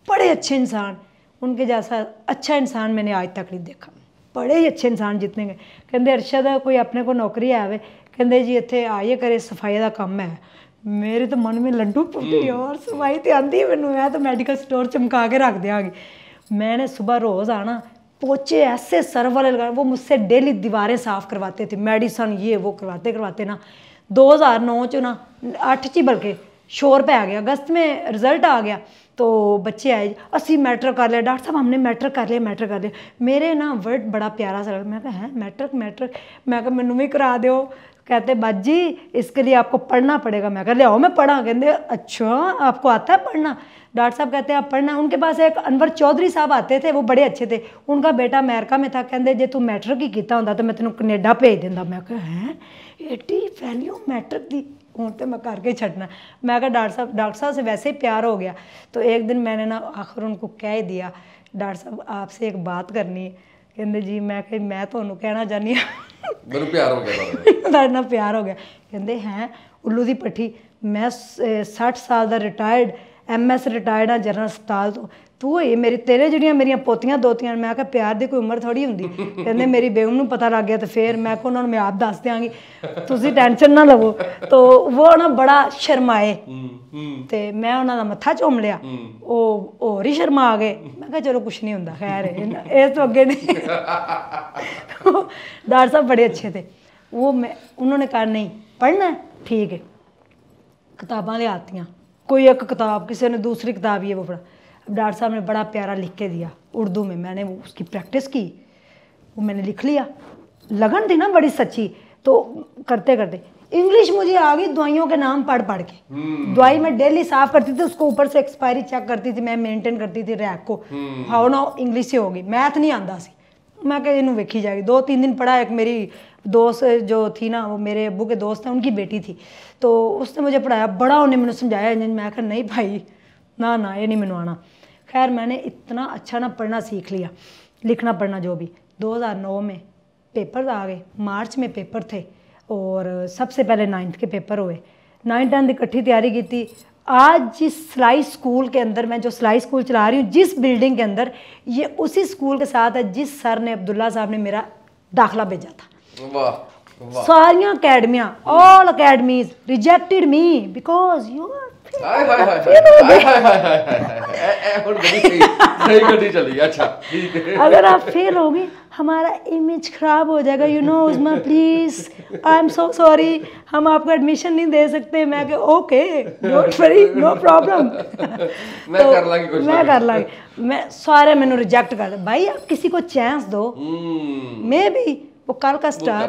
A: बड़े अच्छे इंसान, उनके जैसा अच्छा इंसान मैंने आज तक नहीं देखा, बड़े ही अच्छे इंसान जितने गए। कहते अरशद कोई अपने को नौकरी आवे, कहते जी इतने आइए करे सफाई का काम है। मेरे तो मन में लड्डू फुटे यार, सफाई तो आती है मैनू, मैं तो मेडिकल स्टोर चमका के रख देंगी। मैंने सुबह रोज़ आना, पोचे ऐसे सर्फ वाले लगा, वो मुझसे डेली दीवारें साफ़ करवाते थे, मेडिसन ये वो करवाते ना। 2009 च ना 8 च बल्कि शोर पे आ गया, अगस्त में रिजल्ट आ गया तो बच्चे आए, असी मैट्रिक कर लिया डॉक्टर साहब, हमने मैट्रिक कर लिया। मेरे ना वर्ड बड़ा प्यारा सा लगा, मैं कहा है मैट्रिक, मैं कहा मैनू भी करा दो। कहते बाजी इसके लिए आपको पढ़ना पड़ेगा। मैं कहा ले आओ मैं पढ़ा। कहते अच्छा आपको आता है पढ़ना। डॉक्टर साहब कहते हैं आप पढ़ना। उनके पास एक अनवर चौधरी साहब आते थे, वो बड़े अच्छे थे, उनका बेटा अमेरिका में था। कहते जे तू मैट्रिक ही किया होंदा तो मैं तेन कनेडा भेज देंदा। मैं कहा है एडी वैल्यू मैट्रिक की, हूँ तो मैं करके छड़ना। मैं कहा डॉक्टर साहब से वैसे ही प्यार हो गया। तो एक दिन मैंने ना आखिर उनको कह ही दिया, डॉक्टर साहब आपसे एक बात करनी है। कहते जी मैं कही मैं ਤੁਹਾਨੂੰ कहना चाहनी हाँ,
B: मेरे प्यार हो गया,
A: ਤੁਹਾਡੇ ਨਾਲ प्यार हो गया। कहते हैं उल्लू दी पट्ठी, मैं 60 साल का रिटायर्ड MS रिटायर्ड हाँ जनरल अस्पताल तो, तू होई मेरी तेरे ਜਿਹੜੀਆਂ ਮੇਰੀਆਂ ਪੋਤੀਆਂ ਦੋਤੀਆਂ। मैं कहा प्यार ਦੀ कोई उम्र थोड़ी ਹੁੰਦੀ। कहते मेरी बेगम ਨੂੰ पता लग गया तो फिर मैं को उन्होंने मैं आप दस देंगी, तुसी टेंशन ना लवो। तो वो ना बड़ा शर्माए तो मैं उन्होंने मत्था चूम लिया, वो होर ही शर्मा आ गए। मैं कहा चलो कुछ नहीं होंदा, खैर इस तो अगे नहीं। डॉक्टर साहब बड़े अच्छे थे, वो मैं उन्होंने कहा नहीं पढ़ना है ठीक है। किताबां ले आतियाँ, कोई एक किताब, किसी ने दूसरी किताब ये वो पढ़ा। अब डॉक्टर साहब ने बड़ा प्यारा लिख के दिया उर्दू में, मैंने वो उसकी प्रैक्टिस की, वो मैंने लिख लिया, लगन थी ना बड़ी सच्ची। तो करते करते इंग्लिश मुझे आ गई, दवाइयों के नाम पढ़ के। दवाई मैं डेली साफ करती थी, उसको ऊपर से एक्सपायरी चेक करती थी, मैं मेंटेन करती थी रैक को। हाउ ना इंग्लिश से होगी, मैथ नहीं आता सी। मैं कहा इनू वेखी जाएगी। 2-3 दिन पढ़ा। एक मेरी दोस्त जो थी ना, वो मेरे अब्बू के दोस्त हैं, उनकी बेटी थी, तो उसने मुझे पढ़ाया, बड़ा उन्हें मैंने समझाया। मैं कहा नहीं भाई ना ना ये नहीं मैनू आना। खैर मैंने इतना अच्छा ना पढ़ना सीख लिया, लिखना पढ़ना जो भी। 2009 में पेपर आ गए, मार्च में पेपर थे और सबसे पहले 9th के पेपर हुए, 9th 10th इकट्ठी तैयारी की थी। आज जिस सिलाई स्कूल के अंदर, मैं जो सिलाई स्कूल चला रही हूँ, जिस बिल्डिंग के अंदर, ये उसी स्कूल के साथ है जिस सर ने, अब्दुल्ला साहब ने मेरा दाखिला भेजा था।
B: वाह।
A: सारियां अकेडमियां, all academies rejected me because you are अगर आप फेल हो गए हमारा इमेज खराब हो जाएगा, you know Uzma please, I am so sorry, हम आपको एडमिशन नहीं दे सकते। मैं कह okay, don't worry, no problem, मैं कर लांगी। मैं सारे मैंने रिजेक्ट कर दिया। भाई आप किसी को चांस दो, मे बी वो कल का स्टार,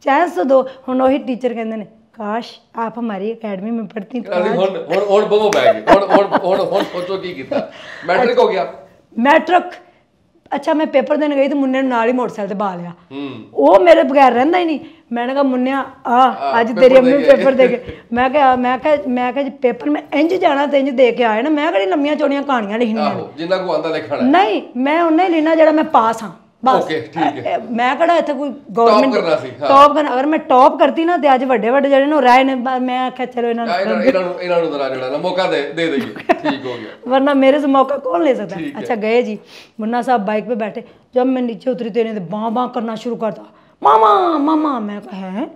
A: चांस तो दो। हुण वही टीचर कहते हैं काश आप हमारी अकेडमी में पढ़ती
B: मैट्रिक हो गया।
A: मैट्रिक अच्छा मैं पेपर देने गई तो मुन्ने नाल ही मोटरसाइकिल ते बा लिया, वो मेरे बगैर रहंदा ही नहीं। मैंने कहा मुन्निया आज तेरी अम्मी पेपर दे के, मैं कहा जी पेपर में इंज जाना तो इंज दे के आए ना, मैं कड़ी लम्मियां चौड़ियां कहानियां लिखनियां
B: जिन्ना को आंदा लिखना
A: नहीं, मैं उन्हें ही लिखना जेड़ा मैं पास हाँ बस। मैं कड़ा इत्थे कोई गवर्नमेंट टॉप करना, अगर मैं टॉप करती ना तो अज वड्डे वड्डे जेडे ने राय ने, मैं आख्या चलो इन्हां
B: नूं मौका दे देइए, ठीक हो गया,
A: वरना मेरे से मौका कौन ले सकता है। अच्छा गए जी, मुन्ना साहब बाइक पे बैठे, जब मैं नीचे उतरी तो इन्हें बाँ बाँ करना शुरू करता, मामा मामा। मैं कहा है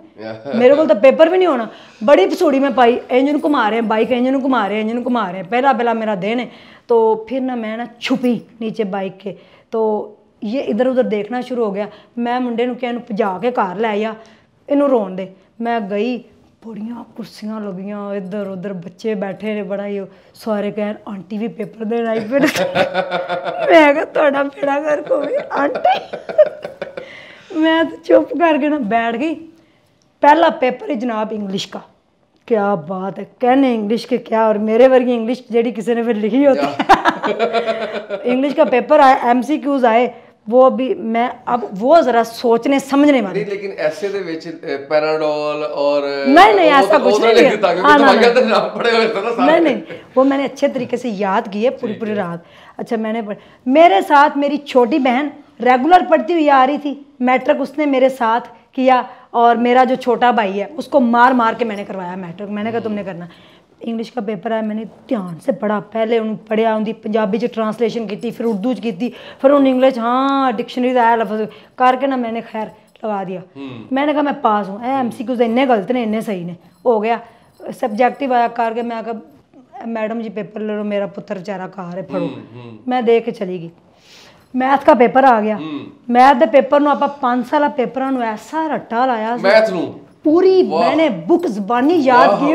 A: मेरे को तो पेपर भी नहीं होना, बड़ी पसूड़ी में पाई, इंजन घुमा रहे हैं बाइक, इंजन घुमा रहे हैं, इंजन घुमा रहे हैं, पहला मेरा दिन है। तो फिर ना मैं ना छुपी नीचे बाइक के, तो ये इधर उधर देखना शुरू हो गया। मैं मुंडे नूं कहा इहनूं भजा के घर लै आ, इहनूं रोन दे। मैं गई, बड़ियां कुर्सियां लगियां, इधर उधर बच्चे बैठे ने, बड़ा ही सारे कहन आंटी भी पेपर देन आई फिर मैं कहा तुहाडा बेड़ा गर्क होवे आंटी। मैं तो चुप करके ना बैठ गई। पहला पेपर ही जनाब इंग्लिश का, क्या बात है, कहने इंग्लिश के क्या, और मेरे वर्गी इंग्लिश जेडी किसी ने फिर लिखी होती है। इंग्लिश का पेपर आया, MCQs आए, वो भी मैं अब वो जरा सोचने समझने वाली।
B: लेकिन ऐसे दे विच पैराडोल और
A: नहीं ऐसा कुछ नहीं, वो मैंने अच्छे तरीके से याद किए पूरी रात। अच्छा मैंने मेरे साथ मेरी छोटी बहन रेगुलर पढ़ती हुई आ रही थी, मैट्रिक उसने मेरे साथ किया, और मेरा जो छोटा भाई है उसको मार के मैंने करवाया मैट्रिक। मैंने कहा तुमने करना। इंग्लिश का पेपर आया, मैंने ध्यान से पढ़ा, पहले उन्होंने पढ़िया, उनकी पंजाबी च ट्रांसलेशन की, फिर उर्दू च की, फिर उन्हें इंग्लिश हाँ डिक्शनरी का आया लफ्ज़ करके ना मैंने खैर लगा दिया। मैंने कहा मैं पास हूँ, MCQs इन्ने गलत ने इन्ने सही ने, हो गया। सब्जेक्टिव आया करके मैं कहा मैडम जी पेपर ले लो, मेरा पुत्र बेचारा घर है, पढ़ो। मैं दे के चली गई। मैथ का पेपर आ गया, मैथ के पेपर नूं आपां 5 साल पेपरां नूं ऐसा रट्टा लाया
B: मैथ नूं
A: पूरी, मैंने बुक ज़बानी याद की।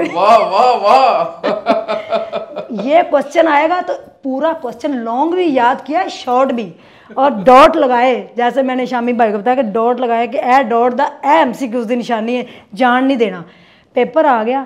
A: ये क्वेश्चन आएगा तो पूरा क्वेश्चन लॉन्ग भी याद किया, शॉर्ट भी, और डॉट लगाए, जैसे मैंने शामी भाई को बताया कि डॉट लगाया कि ए डॉट दा MCQs की निशानी है, जान नहीं देना। पेपर आ गया,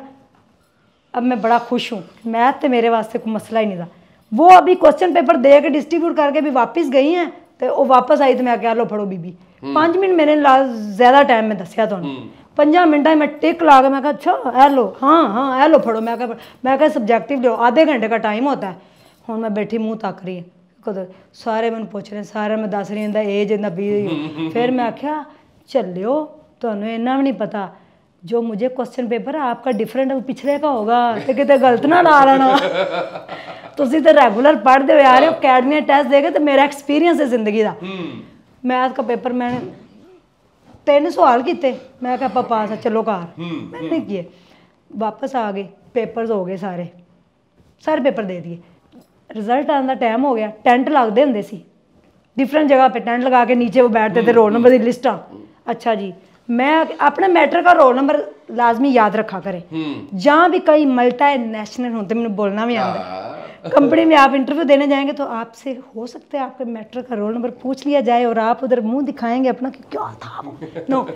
A: अब मैं बड़ा खुश हूँ, मैथ तो मेरे वास्ते कोई मसला ही नहीं था। वो अभी क्वेश्चन पेपर दे के डिस्ट्रीब्यूट करके भी वापस गई हैं, तो वो वापस आई तो मैं क्या लो फड़ो बीबी, 5 मिनट मेरे ज़्यादा टाइम में दसिया तुहानूं, 5 मिनट में टिक ला के मैं कहा अच्छा ए लो, हाँ ए लो फड़ो। मैं कहा सब्जेक्टिव लो, आधे घंटे का टाइम होता है। हूँ मैं बैठी मुँह तक रही कदों, सारे मैंने पूछ रहे, सारे मैं दस रही इंदा एज इंदा 20। फिर मैं आख्या चलियो तुहानूं इन्ना भी नहीं पता, जो मुझे क्वेश्चन पेपर है आपका डिफरेंट है, पिछले का होगा, तो कितने गलत ना ला लेना। तुसी तो रेगुलर पढ़ते हुए आ रहे हो, अकेडमी टेस्ट देके, तो मेरा एक्सपीरियंस है जिंदगी का। मैथ का पेपर मैंने 3 सवाल किए, मैं कहा पास है चलो घर, मैंने किए, वापस आ गए, पेपर्स हो गए सारे पेपर दे दिए। रिजल्ट आने का टाइम हो गया, टेंट लगते होंगे सी, डिफरेंट जगह पे टेंट लगा के नीचे वो बैठते थे, रोल नंबर की लिस्टा। अच्छा जी, मैं अपने मैट्रिक का रोल नंबर लाजमी याद रखा करें, जहाँ भी कई मल्टी नेशनल होते, मैंने बोलना भी आता, कंपनी में आप इंटरव्यू देने जाएंगे तो आपसे हो सकता है आपके मैट्रिक का रोल नंबर पूछ लिया जाए, और आप उधर मुंह दिखाएंगे अपना कि क्या था नो।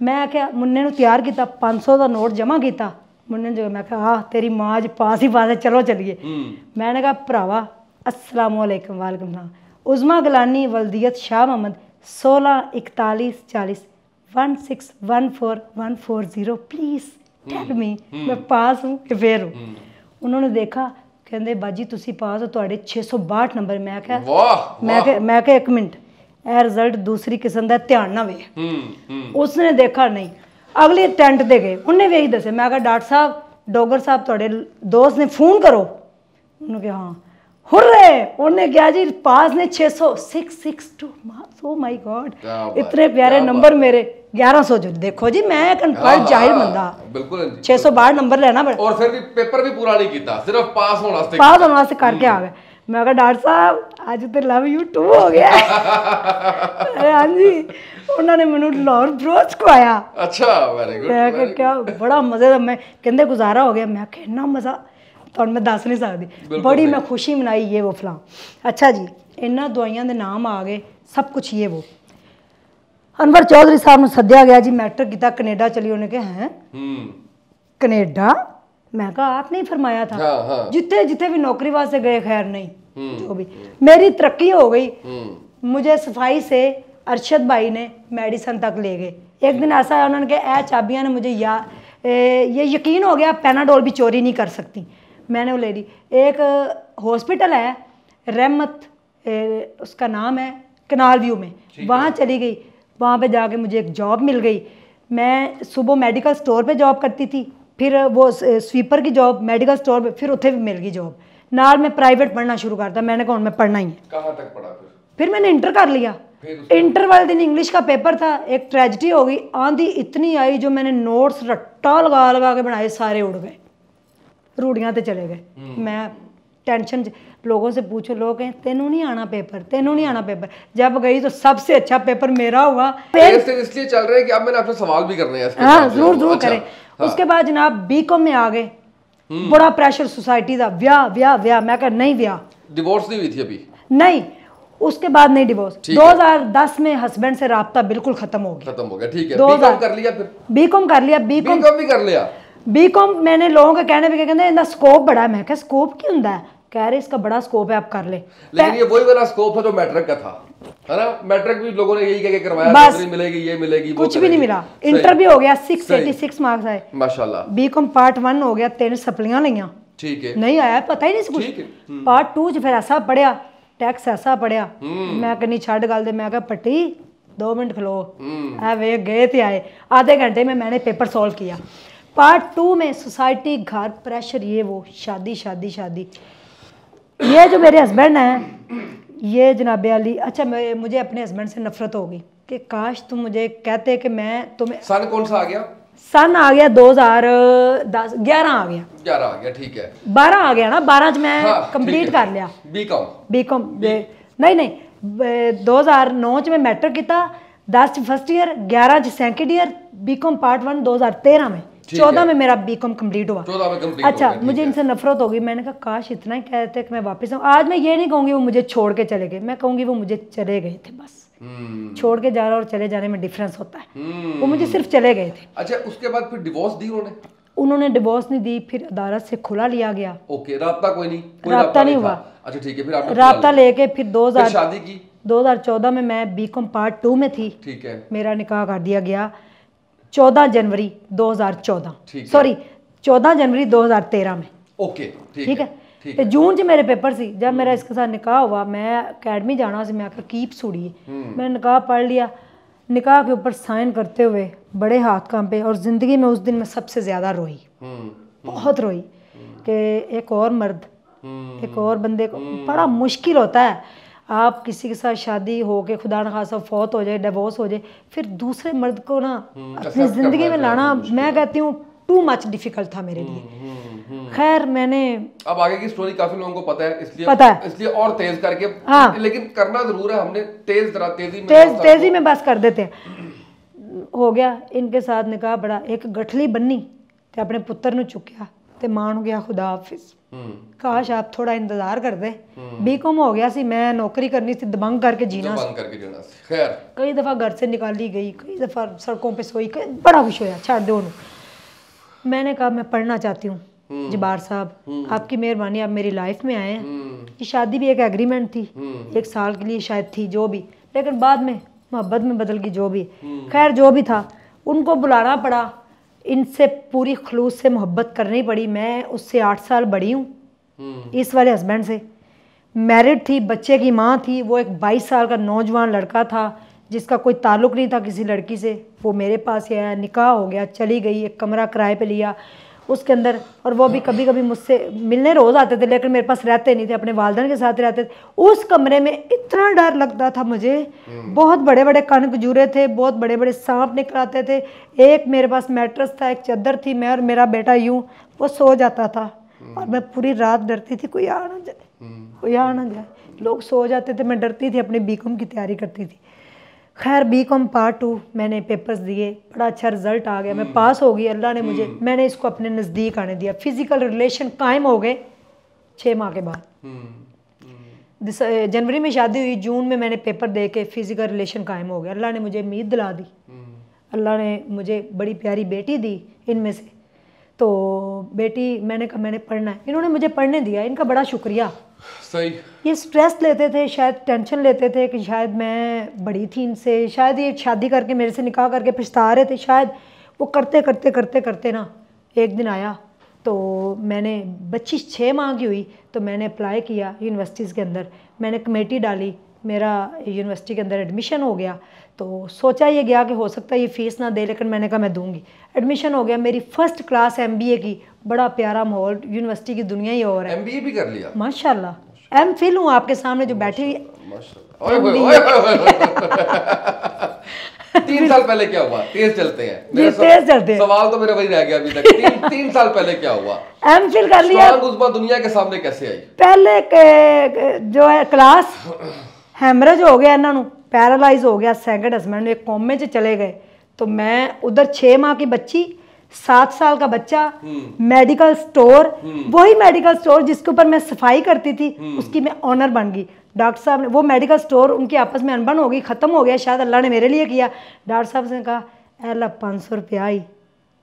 A: मैं क्या मुन्ने नूं तैयार किया, 500 का नोट जमा किया मुन्ने जो, मैं कहा तेरी माँ ज पास ही पास है, चलो चलिए। मैंने कहा भरावा अस्सलाम वालेकुम। वालेकुम सलाम। उज़मा गिलानी वल्दियत Shah Mohammad 16 41 40 1614140 please tell me, मैं पास हूँ कि फेल हूँ। उन्होंने देखा, कहते बाजी तुसी पास हो, तुहाडे 662 नंबर। मैं क्या मैं क्या 1 मिनट, ए रिजल्ट दूसरी किस्म का ध्यान ना वे। उसने देखा नहीं, अगले टेंट ते गए, उन्हें भी यही दसे। मैं कहा डॉक्टर साहब, डॉगर साहब थोड़े दोस्त ने फोन करो। उन्होंने कहा हाँ। हुर्रे, उन्हें क्या जी पास ने 600 662। ओ माय गॉड, इतने प्यारे नंबर मेरे। 1100 जो देखो जी, मैं अनपढ़ जाहिल बंदा,
B: बिल्कुल
A: 662 नंबर लेना पड़ा।
B: और फिर भी पेपर भी पूरा नहीं किया, सिर्फ पास
A: होने से करके आ गए। मैं कहा डॉक्टर साहब आज तो लव यू 2 हो गया। अरे हाँ जी, उन्होंने मैनू लाहौर ब्रोच खवाया।
B: अच्छा, वेरी गुड।
A: मैं क्या बड़ा मजे का, मैं कहते गुजारा हो गया। मैं इन्ना मजा तो मैं दस नहीं सकती, बड़ी मैं खुशी मनाई, ये वो फलां। अच्छा जी, इन्होंने दवाइयां के नाम आ गए, सब कुछ ये वो। अनवर चौधरी साहब ने सद्या गया जी, मैट्रिक किया, कनेडा चली। उन्हें कहा हैं कनेडा? मैं कहा आपने ही फरमाया था। हाँ। जितने जितने भी नौकरी वास्ते गए, खैर नहीं, जो भी मेरी तरक्की हो गई। मुझे सफाई से अरशद भाई ने मेडिसन तक ले गए। एक दिन ऐसा है, उन्होंने कहा चाबियाँ ने मुझे ये यकीन हो गया पैनाडोल भी चोरी नहीं कर सकती। मैंने वो ले ली। एक हॉस्पिटल है रहमत, उसका नाम है, कनाल व्यू में, वहाँ चली गई। वहाँ पे जाके मुझे एक जॉब मिल गई। मैं सुबह मेडिकल स्टोर पे जॉब करती थी, फिर वो स्वीपर की जॉब मेडिकल स्टोर पे, फिर उत्थे भी मिल गई जॉब। नाल मैं प्राइवेट पढ़ना शुरू करता। मैंने कहा मैं पढ़ना ही है।
B: कहाँ तक पढ़ा
A: फिर मैंने इंटर कर लिया। इंटर वाले दिन इंग्लिश का पेपर था, एक ट्रेजिडी हो गई। आंधी इतनी आई, जो मैंने नोट्स रट्टा लगा लगा के बनाए सारे उड़ गए, रूढ़ियाँ तो चले गए। मैं टेंशन, लोगों से पूछो, लोग कहें तेनू नहीं आना पेपर, तेनू नहीं आना पेपर। जब गई तो सबसे अच्छा पेपर मेरा हुआ।
B: इसलिए चल रहे हैं कि अब मैंने आपसे सवाल भी करने हैं।
A: हाँ जरूर जरूर करें। उसके बाद जनाब बीकॉम में आ गए। बड़ा प्रेशर सोसाइटी का, ब्याह ब्याह ब्याह। मैं कहा नहीं ब्याह।
B: डिवोर्स नहीं हुई थी अभी? नहीं,
A: उसके बाद नहीं डिवोर्स। 2010 में हस्बैंड से राब्ता बिल्कुल खत्म हो गया।
B: ठीक है। बीकॉम कर लिया, फिर
A: बीकॉम कर लिया। बीकॉम
B: भी कर लिया।
A: बीकॉम मैंने लोगों के कहने पे कहते हैं स्कोप बड़ा है। मैं क्या स्कोप क्या होता है? कह रहे इसका बड़ा स्कोप है, आप कर ले।
B: लेकिन ये वही वाला स्कोप है जो मैट्रिक का था, है ना? मैट्रिक भी लोगों ने यही कह के करवाया, नौकरी मिलेगी, ये मिलेगी,
A: कुछ भी नहीं मिला। इंटर भी हो गया, 686 मार्क्स आए माशाल्लाह। बीकॉम पार्ट 1 हो गया, 3 सप्लियां लिया, ठीक है, नहीं आया, पता ही नहीं कुछ। पार्ट 2 च फिर ऐसा पढ़िया, टैक्स ऐसा पढ़िया। मैं कहनी छड़ गल दे। मैं कहा पट्टी 2 मिनट खलो, वे गए थे आए। आधे घंटे में मैंने पेपर सॉल्व किया। पार्ट 2 में सोसाइटी, घर, प्रेशर, ये वो, शादी शादी शादी। ये जो मेरे हस्बैंड हैं, ये जनाब अली। अच्छा, मुझे अपने हस्बैंड से नफरत होगी कि काश तुम मुझे कहते कि मैं तुम्हें।
B: सन कौन सा आ गया?
A: सन आ गया 2010, 11 आ गया,
B: 11 आ गया, ठीक है।
A: 12 आ गया ना, 12 च मैं कंप्लीट कर लिया बीकॉम। नहीं 2009 च मैं मैट्रिक किया, 10 च फर्स्ट ईयर, 11 च सेकंड ईयर, बीकॉम पार्ट 1 2013 में, 14 में मेरा बीकॉम कंप्लीट हुआ। 14 में कंप्लीट। अच्छा, मुझे इनसे नफरत हो गई। मैंने कहा काश इतना ही कहते कि मैं वापस आऊँ। आज मैं ये नहीं कहूँगी वो मुझे छोड़ के चले गए, मैं कहूँगी वो मुझे चले गए थे बस। छोड़ के जाना और चले जाने में डिफरेंस होता है। वो मुझे सिर्फ चले गए थे।
B: अच्छा, उसके बाद फिर डिवोर्स दी
A: उन्होंने डिवोर्स नहीं दी, फिर अदालत से खुला लिया गया।
B: ओके, राब्ता कोई नहीं,
A: राब्ता नहीं हुआ।
B: अच्छा ठीक है, फिर आपने
A: राब्ता लेके फिर 2000
B: शादी की।
A: 2014 में मैं बीकॉम पार्ट 2 में थी,
B: ठीक है।
A: मेरा निकाह कर दिया गया 14 जनवरी 2014, सॉरी 14 जनवरी 2013 में।
B: ओके,
A: ठीक है। तो जून च मेरे पेपर सी, जब मेरा इसके साथ निकाह हुआ, मैं अकेडमी जाना सी, मैं कीप सूड़ी, मैंने निकाह पढ़ लिया। निकाह के ऊपर साइन करते हुए बड़े हाथ कांपे, और ज़िंदगी में उस दिन मैं सबसे ज़्यादा रोई, बहुत रोई कि एक और मर्द, एक और बंदे को। बड़ा मुश्किल होता है, आप किसी के साथ शादी हो के खुदा न खासा फौत हो जाए, डिवोर्स हो जाए, फिर दूसरे मर्द को ना अपनी ज़िंदगी में लाना, मैं कहती हूँ टू मच डिफिकल्ट था मेरे लिए। खैर, मैंने
B: अब आगे की स्टोरी काफी लोगों को पता है, इसलिए और तेज करके, हाँ, लेकिन करना जरूर है हमने, तेजी में
A: बस कर देते हैं। हो गया इनके साथ निकाह, बड़ा एक गठली बन्नी ते अपने पुत्र नु चुकिया ते मां नु गया खुदा हाफिज। काश आप थोड़ा इंतजार कर दे। बीकॉम हो गया सी, मैं नौकरी करनी थी, दबंग करके जीना सी।
B: खैर,
A: कई दफा घर से निकाली गई, कई दफा सड़कों पे सोई, बड़ा कुछ होया, छाड़ दो। मैंने कहा मैं पढ़ना चाहती हूँ जबार साहब, आपकी मेहरबानी, आप मेरी लाइफ में आए हैं। ये शादी भी एक एग्रीमेंट थी, 1 साल के लिए शायद थी, जो भी, लेकिन बाद में मोहब्बत में बदल गई, जो भी। खैर, जो भी था, उनको बुलाना पड़ा, इनसे पूरी खलूस से मोहब्बत करनी पड़ी। मैं उससे 8 साल बड़ी हूँ, इस वाले हस्बैंड से। मैरिड थी, बच्चे की माँ थी। वो एक 22 साल का नौजवान लड़का था जिसका कोई ताल्लुक़ नहीं था किसी लड़की से, वो मेरे पास ही आया, निकाह हो गया, चली गई, एक कमरा किराए पे लिया उसके अंदर। और वो भी कभी कभी मुझसे मिलने रोज़ आते थे, लेकिन मेरे पास रहते नहीं थे, अपने वालिदैन के साथ रहते थे। उस कमरे में इतना डर लगता था मुझे, बहुत बड़े बड़े कान खजूरे थे, बहुत बड़े बड़े सांप निकल आते थे। एक मेरे पास मैट्रेस था, एक चादर थी, मैं और मेरा बेटा यूं वो सो जाता था और मैं पूरी रात डरती थी कोई आ ना जाए, कोई आ ना जाए। लोग सो जाते थे, मैं डरती थी, अपने बीकॉम की तैयारी करती थी। खैर बीकॉम पार्ट 2 मैंने पेपर्स दिए, बड़ा अच्छा रिजल्ट आ गया, मैं पास हो गई अल्लाह ने मुझे। मैंने इसको अपने नज़दीक आने दिया, फिज़िकल रिलेशन कायम हो गए 6 माह के बाद। जनवरी में शादी हुई, जून में मैंने पेपर दे के फिज़िकल रिलेशन कायम हो गया। अल्लाह ने मुझे उम्मीद दिला दी, अल्लाह ने मुझे बड़ी प्यारी बेटी दी इनमें से। तो बेटी मैंने कहा मैंने पढ़ना है, इन्होंने मुझे पढ़ने दिया, इनका बड़ा शुक्रिया।
B: सही।
A: ये स्ट्रेस लेते थे, शायद टेंशन लेते थे कि शायद मैं बड़ी थी इनसे, शायद ये शादी करके मेरे से निकाह करके पछता रहे थे, शायद वो करते करते करते करते ना एक दिन आया तो मैंने, बच्ची 6 माह की हुई तो मैंने अप्लाई किया यूनिवर्सिटीज़ के अंदर, मैंने कमेटी डाली, मेरा यूनिवर्सिटी के अंदर एडमिशन हो गया। तो सोचा ये गया कि हो सकता है ये फ़ीस ना दे, लेकिन मैंने कहा मैं दूंगी। एडमिशन हो गया, मेरी फर्स्ट क्लास MBA की, बड़ा प्यारा माहौल, यूनिवर्सिटी की दुनिया ही और है।
B: MBA भी कर लिया
A: माशाल्लाह, MPhil हूँ आपके सामने जो बैठी।
B: 3 साल पहले क्या हुआ? तेज चलते हैं,
A: तेज चलते हैं।
B: सवाल तो मेरा वही रह गया अभी तक। 3 साल पहले क्या हुआ?
A: MPhil कर लिया।
B: उस्मा दुनिया के सामने कैसे आई?
A: पहले के जो है क्लास हैमरेज हो गया, इन्होंने पैरालाइज हो गया, सेकंड हस्बैंड एक कोमे च चले गए। तो मैं उधर 6 माह की बच्ची, 7 साल का बच्चा, मेडिकल स्टोर, वही मेडिकल स्टोर जिसके ऊपर मैं सफाई करती थी उसकी मैं ऑनर बन गई। डॉक्टर साहब ने वो मेडिकल स्टोर, उनकी आपस में अनबन हो गई, ख़त्म हो गया, शायद अल्लाह ने मेरे लिए किया। डॉक्टर साहब ने कहा अल्लाह 500 रुपया आई,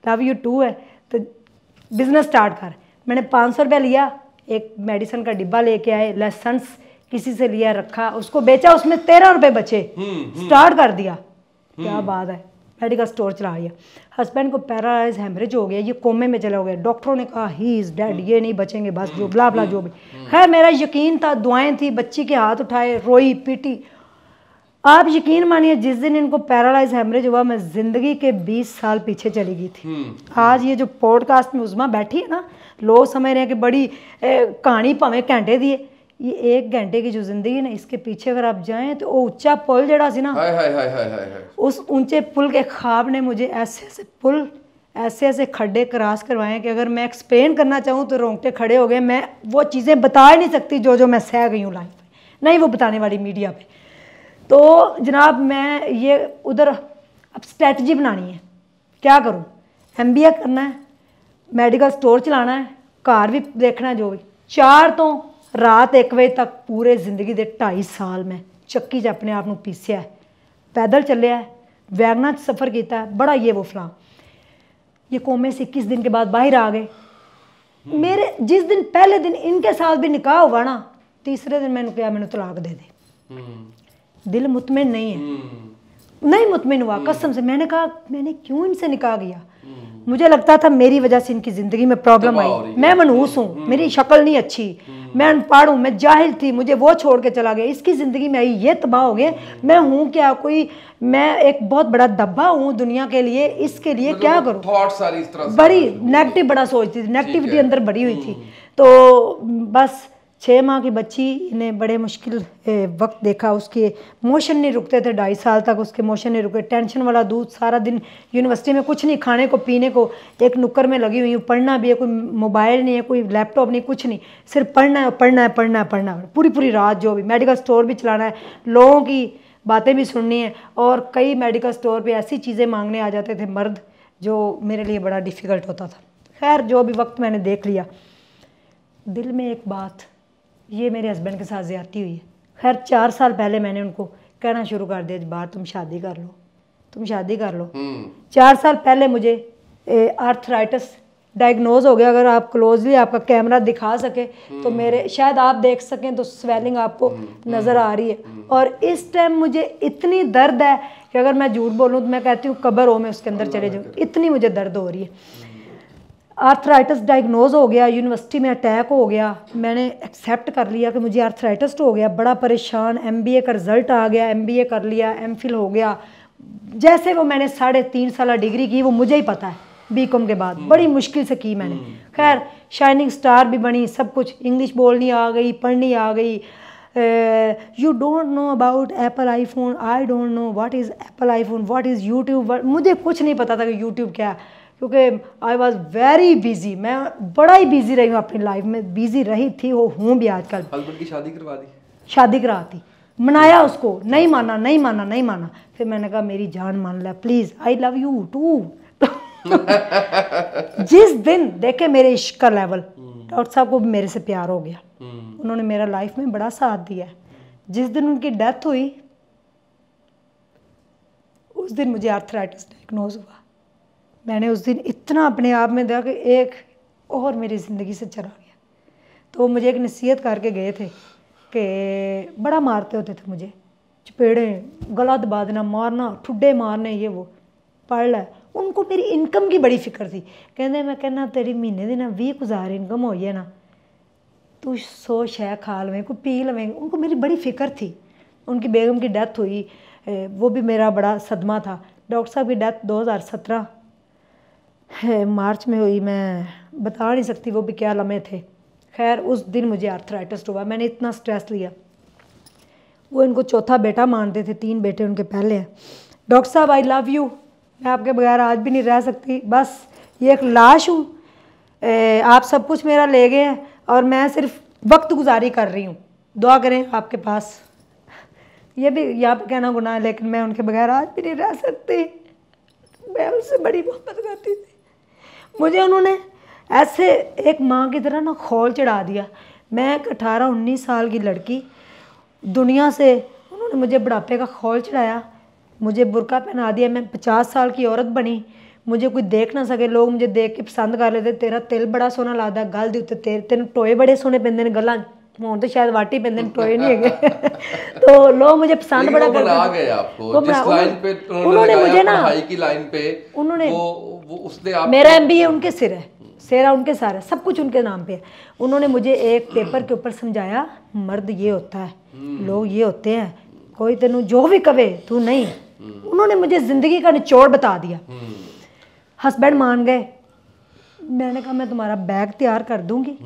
A: लव यू टू है तो बिज़नेस स्टार्ट कर। मैंने 500 रुपया लिया, एक मेडिसिन का डिब्बा लेके आए, लाइसेंस किसी से लिया, रखा, उसको बेचा, उसमें 13 रुपये बचे, स्टार्ट कर दिया। क्या बात है, मेडिकल स्टोर चला गया। हस्बैंड को पैरालाइज हेमरेज हो गया, ये कोमे में चला गया। डॉक्टरों ने कहा ही इज़ डेड, ये नहीं बचेंगे, बस जो ब्ला ब्ला जो भी। खैर मेरा यकीन था, दुआएं थी, बच्ची के हाथ उठाए, रोई पीटी। आप यकीन मानिए जिस दिन इनको पैरालाइज हेमरेज हुआ, मैं ज़िंदगी के 20 साल पीछे चली गई थी। आज ये जो पॉडकास्ट में उस्मा बैठी है ना, लोग समझ रहे हैं कि बड़ी कहानी भावें घंटे दी है, ये 1 घंटे की जो जिंदगी ना, इसके पीछे अगर आप जाएं तो वो ऊंचा पुल जड़ा सी ना, उस ऊंचे पुल के ख्वाब ने मुझे ऐसे ऐसे पुल, ऐसे ऐसे खड्डे क्रॉस करवाए कि अगर मैं एक्सप्लेन करना चाहूँ तो रोंगटे खड़े हो गए। मैं वो चीज़ें बता ही नहीं सकती जो जो मैं सह गई हूँ लाइफ में, नहीं वो बताने वाली मीडिया पे। तो जनाब मैं ये उधर अब स्ट्रेटजी बनानी है, क्या करूँ, MBA करना है, मेडिकल स्टोर चलाना है, घर भी देखना है, जो भी 4 तो रात 1 बजे तक पूरे जिंदगी के 2.5 साल में चक्की च अपने आप को पीसिया है, पैदल चलिया है, वैगना सफ़र किया है, बड़ा ये वो फलां। ये कोमे से 21 दिन के बाद बाहर आ गए। मेरे जिस दिन पहले दिन इनके साथ भी निकाह हुआ ना, तीसरे दिन मैंने कहा मैंने तलाक दे दे। दिल मुतमिन नहीं है, नहीं मुतमिन हुआ कसम से। मैंने कहा मैंने क्यों इनसे निकाह किया, मुझे लगता था मेरी वजह से इनकी ज़िंदगी में प्रॉब्लम आई। मैं मनहूस हूँ, मेरी शक्ल नहीं अच्छी, मैं अनपढ़ हूँ, मैं जाहिल थी, मुझे वो छोड़ के चला गया, इसकी ज़िंदगी में आई, ये तबाह हो गए। मैं हूँ क्या, कोई मैं एक बहुत बड़ा धब्बा हूँ दुनिया के लिए, इसके लिए क्या करूँ। बड़ी नेगेटिव बड़ा सोचती थी, नेगेटिविटी अंदर बड़ी हुई थी। तो बस 6 माह की बच्ची ने बड़े मुश्किल वक्त देखा, उसके मोशन नहीं रुकते थे, 2.5 साल तक उसके मोशन नहीं रुके। टेंशन वाला दूध, सारा दिन यूनिवर्सिटी में कुछ नहीं, खाने को पीने को, एक नुक्कर में लगी हुई हूँ, पढ़ना भी है, कोई मोबाइल नहीं है, कोई लैपटॉप नहीं, कुछ नहीं, सिर्फ पढ़ना है पढ़ना है पढ़ना है पढ़ना है, पूरी पूरी रात जो भी। मेडिकल स्टोर भी चलाना है, लोगों की बातें भी सुननी है, और कई मेडिकल स्टोर पर ऐसी चीज़ें मांगने आ जाते थे मर्द, जो मेरे लिए बड़ा डिफ़िकल्ट होता था। खैर जो भी वक्त मैंने देख लिया, दिल में एक बात, ये मेरे हस्बैंड के साथ ज़्यादती हुई है। खैर 4 साल पहले मैंने उनको कहना शुरू कर दिया, बाहर तुम शादी कर लो, तुम शादी कर लो। 4 साल पहले मुझे आर्थराइटिस डायग्नोज हो गया। अगर आप क्लोजली आपका कैमरा दिखा सके तो मेरे, शायद आप देख सकें तो स्वेलिंग आपको नज़र आ रही है। और इस टाइम मुझे इतनी दर्द है कि अगर मैं झूठ बोलूँ तो मैं कहती हूँ कब्र हो मैं उसके अंदर चले जाऊँ, इतनी मुझे दर्द हो रही है। आर्थराइटिस डायग्नोज हो गया, यूनिवर्सिटी में अटैक हो गया, मैंने एक्सेप्ट कर लिया कि मुझे आर्थराइटिस हो गया, बड़ा परेशान। MBA का रिज़ल्ट आ गया, MBA कर लिया, MPhil हो गया। जैसे वो मैंने 3.5 साल डिग्री की, वो मुझे ही पता है, BCom के बाद बड़ी मुश्किल से की मैंने। खैर शाइनिंग स्टार भी बनी, सब कुछ, इंग्लिश बोलनी आ गई, पढ़नी आ गई। You don't know about Apple iPhone, I don't know what is Apple iPhone, what is YouTube. मुझे कुछ नहीं पता था कि यूट्यूब क्या है, क्योंकि आई वॉज वेरी बिजी। मैं बड़ा ही बिजी रही हूँ अपनी लाइफ में, बिजी रही थी, वो हूँ भी आजकल।
B: हस्बैंड की शादी करवा दी? शादी
A: करा दी, मनाया उसको, नहीं माना नहीं माना नहीं माना। फिर मैंने कहा मेरी जान मान ले please, I love you too. जिस दिन देखे मेरे इश्क का लेवल, डॉक्टर साहब को भी मेरे से प्यार हो गया। उन्होंने मेरा लाइफ में बड़ा साथ दिया। जिस दिन उनकी डेथ हुई, उस दिन मुझे आर्थराइटिस डायग्नोज हुआ। मैंने उस दिन इतना अपने आप में देखा कि एक और मेरी ज़िंदगी से चला गया। तो मुझे एक नसीहत करके गए थे कि बड़ा मारते होते थे मुझे, चपेड़े, गला दबा देना, मारना, ठुड्डे मारने, ये वो, पढ़ लै। उनको मेरी इनकम की बड़ी फिक्र थी। कहते मैं कहना तेरी महीने की ना 20,000 इनकम हो है ना, तू 100 शह खा लवें, कोई पी लवें। उनको मेरी बड़ी फिक्र थी। उनकी बेगम की डेथ हुई, वो भी मेरा बड़ा सदमा था। डॉक्टर साहब की डेथ 2017 मार्च में हुई। मैं बता नहीं सकती वो भी क्या लम्हे थे। खैर उस दिन मुझे आर्थराइटिस हुआ। मैंने इतना स्ट्रेस लिया। वो इनको चौथा बेटा मानते थे, 3 बेटे उनके पहले हैं। डॉक्टर साहब आई लव यू, मैं आपके बगैर आज भी नहीं रह सकती, बस ये एक लाश हूँ, आप सब कुछ मेरा ले गए हैं और मैं सिर्फ वक्त गुजारी कर रही हूँ, दुआ करें आपके पास। ये भी यहाँ पे कहना गुनाह है, लेकिन मैं उनके बगैर आज भी नहीं रह सकती। मैं उनसे बड़ी मोहब्बत करती थी। मुझे उन्होंने ऐसे एक माँ की तरह ना खौल चढ़ा दिया। मैं 18-19 साल की लड़की, दुनिया से उन्होंने मुझे बुढ़ापे का खौल चढ़ाया, मुझे बुर्का पहना दिया। मैं 50 साल की औरत बनी, मुझे कोई देख ना सके। लोग मुझे देख के पसंद कर लेते, तेरा तिल बड़ा सोहना लगदा, गल दे उत्ते तेन टोए बड़े सोहने पैंदे ने, गल्लां हुण तो शायद वाटी पैंदे ने, टोए नहीं है। तो लोग मुझे पसंद बड़ा करते
B: हैं। उन्होंने मुझे ना की लाइन पे, उन्होंने वो उसने आप,
A: मेरा MBA उनके सिर है, सेरा उनके सारा, सब कुछ उनके नाम पे है। उन्होंने मुझे एक पेपर के ऊपर समझाया, मर्द ये होता है, लोग ये होते हैं, कोई तेनू जो भी कवे तू नहीं। उन्होंने मुझे जिंदगी का निचोड़ बता दिया। हस्बैंड मान गए। मैंने कहा मैं तुम्हारा बैग तैयार कर दूंगी,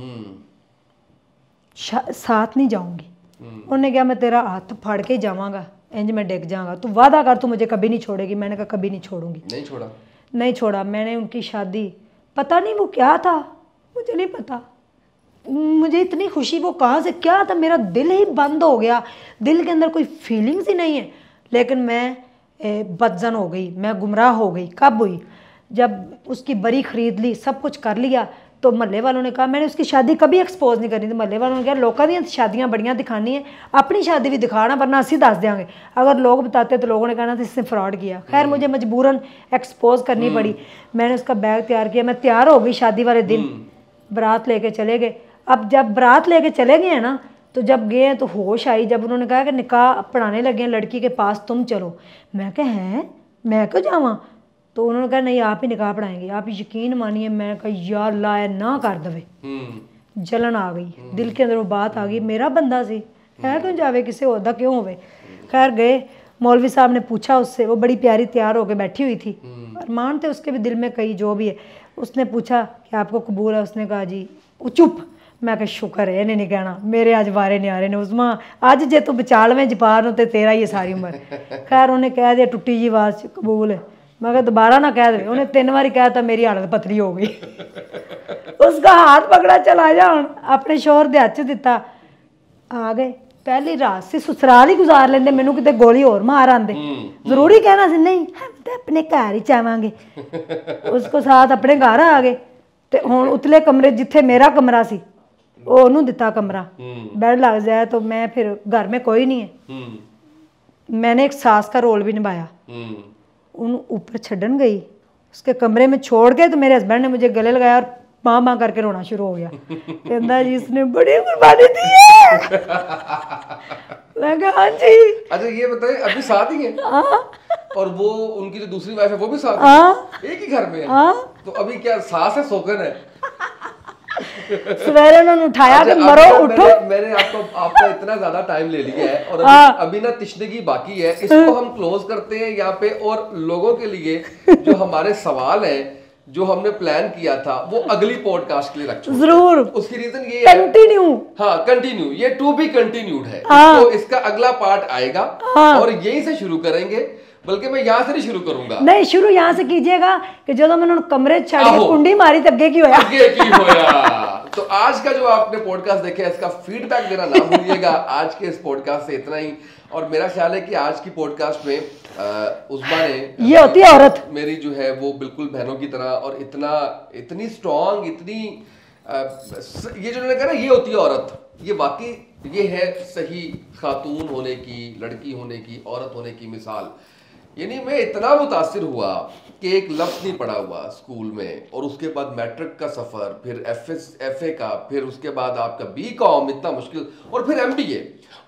A: साथ नहीं जाऊंगी। उन्होंने कहा मैं तेरा हाथ फाड़ के जावांगा, इंज मैं डिग जाऊंगा, तू वादा कर तू मुझे कभी नहीं छोड़ेगी। मैंने कहा कभी नहीं छोड़ूंगी। नहीं छोड़ा। मैंने उनकी शादी, पता नहीं वो क्या था, मुझे नहीं पता, मुझे इतनी खुशी वो कहाँ से क्या था, मेरा दिल ही बंद हो गया, दिल के अंदर कोई फीलिंग्स ही नहीं है। लेकिन मैं बदजन हो गई, मैं गुमराह हो गई। कब हुई? जब उसकी बरी खरीद ली, सब कुछ कर लिया, तो महल्ले वालों ने कहा, मैंने उसकी शादी कभी एक्सपोज नहीं करनी थी। महल्ले वालों ने कहा लोगों दी शादियां बड़ियां दिखानी है, अपनी शादी भी दिखाना, वरना असी दस देंगे। अगर लोग बताते तो लोगों ने कहना था इसने फ्रॉड किया। खैर मुझे मजबूरन एक्सपोज करनी पड़ी। मैंने उसका बैग तैयार किया, मैं तैयार हो गई शादी वाले दिन, बारात लेके चले गए। अब जब बारात लेके चले गए हैं ना, तो जब गए तो होश आई जब उन्होंने कहा कि निकाह पढ़ाने लगे हैं लड़की के पास, तुम चलो। मैं कहा हैं, मैं क्यों जावा? तो उन्होंने कहा नहीं आप ही निकाह पढ़ाएंगे। आप यकीन मानिए, मैं कहा यार लाया ना कर दवे। जलन आ गई दिल के अंदर, वो बात आ गई, मेरा बंदा सी है क्यों जावे, किसी होदा क्यों होवे। खैर गए, मौलवी साहब ने पूछा उससे, वो बड़ी प्यारी तैयार होकर बैठी हुई थी, अरमान थे उसके भी दिल में कई जो भी है। उसने पूछा कि आपको कबूल है? उसने कहा जी। वो चुप। मैं कहा शुक्र है, इन्हें नहीं कहना, मेरे अज वारे नहीं आ रहे ने। उस्मा अज जे तू बचा लवें जपार नूं ते तेरा ही है सारी उम्र। खैर उन्हें कह दिया टुट्टी जी आवाज़ कबूल है। मैं कहा दोबारा ना कह दे। उन्हें 3 बार कहा था, मेरी हालत पतली हो गई। उसका हाथ पकड़ा, चला जा हुण, अपने शोहर दे हथ च दिता। आ गए, पहली रात से ससुराल ही गुजार लेंदे, मैनू किते गोली होर मार आंदे। जरूरी कहना सी नहीं, हम तो अपने घर ही चाहांगे। उसको साथ अपने घर आ गए। ते हुण उतले कमरे जिथे मेरा कमरा सी, ओनू दिता कमरा, बेड लग जाए। तो मैं फिर घर में कोई नहीं है, मैंने एक सास का रोल भी निभाया। उन ऊपर छड्डन गई, उसके कमरे में छोड़ के, तो मेरे हस्बैंड ने मुझे गले लगाया और माँ माँ करके रोना शुरू हो गया। कहता जी इसने बड़ी कुर्बानी दी है। मैं कहा हाँ जी।
B: अच्छा ये बताइए अभी साथ ही है? और वो उनकी जो दूसरी वाइफ है वो भी साथ है, एक ही घर में है? तो अभी क्या सास है सौगन है?
A: सवेरे उन्होंने उठाया कि मरो उठो।
B: मैंने आपका इतना ज्यादा टाइम ले लिया है और अभी ना तिश्नगी बाकी है, इसको हम क्लोज करते हैं यहाँ पे। और लोगों के लिए जो हमारे सवाल हैं जो हमने प्लान किया था वो अगली पॉडकास्ट के लिए रख चुके
A: जरूर।
B: उसकी रीजन ये है
A: कंटिन्यू,
B: हाँ कंटिन्यू, ये टू बी कंटिन्यूड है। तो इसका अगला पार्ट आएगा और यहीं से शुरू करेंगे, बल्कि मैं यहाँ से नहीं शुरू करूंगा।
A: नहीं, शुरू यहाँ से कीजिएगा कि जो मैंने कमरे छाड़ी कुंडी मारी तो अगे की होया,
B: अगे की होया। तो आज का जो आपने पॉडकास्ट देखा है इसका फीडबैक देना ना भूलिएगा। आज के इस पॉडकास्ट से इतना ही। और मेरा ख्याल है कि आज की पॉडकास्ट में उस्मा ने,
A: ये होती है औरत
B: मेरी जो है वो बिल्कुल बहनों की तरह और इतनी स्ट्रांग, इतनी ये जो कहा ना ये होती है औरत, ये वाकई ये है सही खातून होने की, लड़की होने की, औरत होने की मिसाल। यानी मैं इतना मुतासिर हुआ कि एक लफ्ज़ नहीं पढ़ा हुआ स्कूल में, और उसके बाद मैट्रिक का सफ़र, फिर एफए का, फिर उसके बाद आपका बीकॉम इतना मुश्किल, और फिर एमबीए,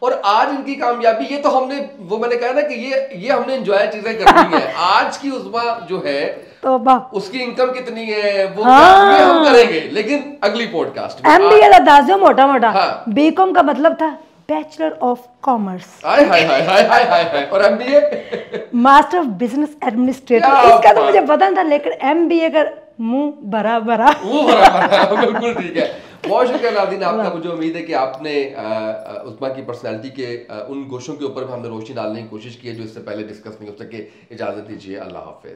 B: और आज इनकी कामयाबी। ये तो हमने वो मैंने कहा ना कि ये हमने एंजॉय चीजें करनी है। आज की उस्मा जो है तो उसकी इनकम कितनी है वो ये हम करेंगे, लेकिन अगली पॉडकास्ट में।
A: एमबीए का दास जो मोटा मोटा, बीकॉम का मतलब था बैचलर ऑफ कॉमर्स,
B: हाय हाय हाय हाय हाय हाय, और MBA
A: master of business administrator. इसका तो मुझे पता नहीं था, लेकिन एमबीए का मुंह भरा भरा,
B: बिल्कुल ठीक है। बहुत शुक्रिया नाज़रीन आपका। मुझे उम्मीद है कि आपने उस्मा की पर्सनालिटी के उन गोशों के ऊपर भी हमने रोशनी डालने की कोशिश की है जो इससे पहले डिस्कस नहीं हो सके। इजाजत दीजिए, अल्लाह हाफिज।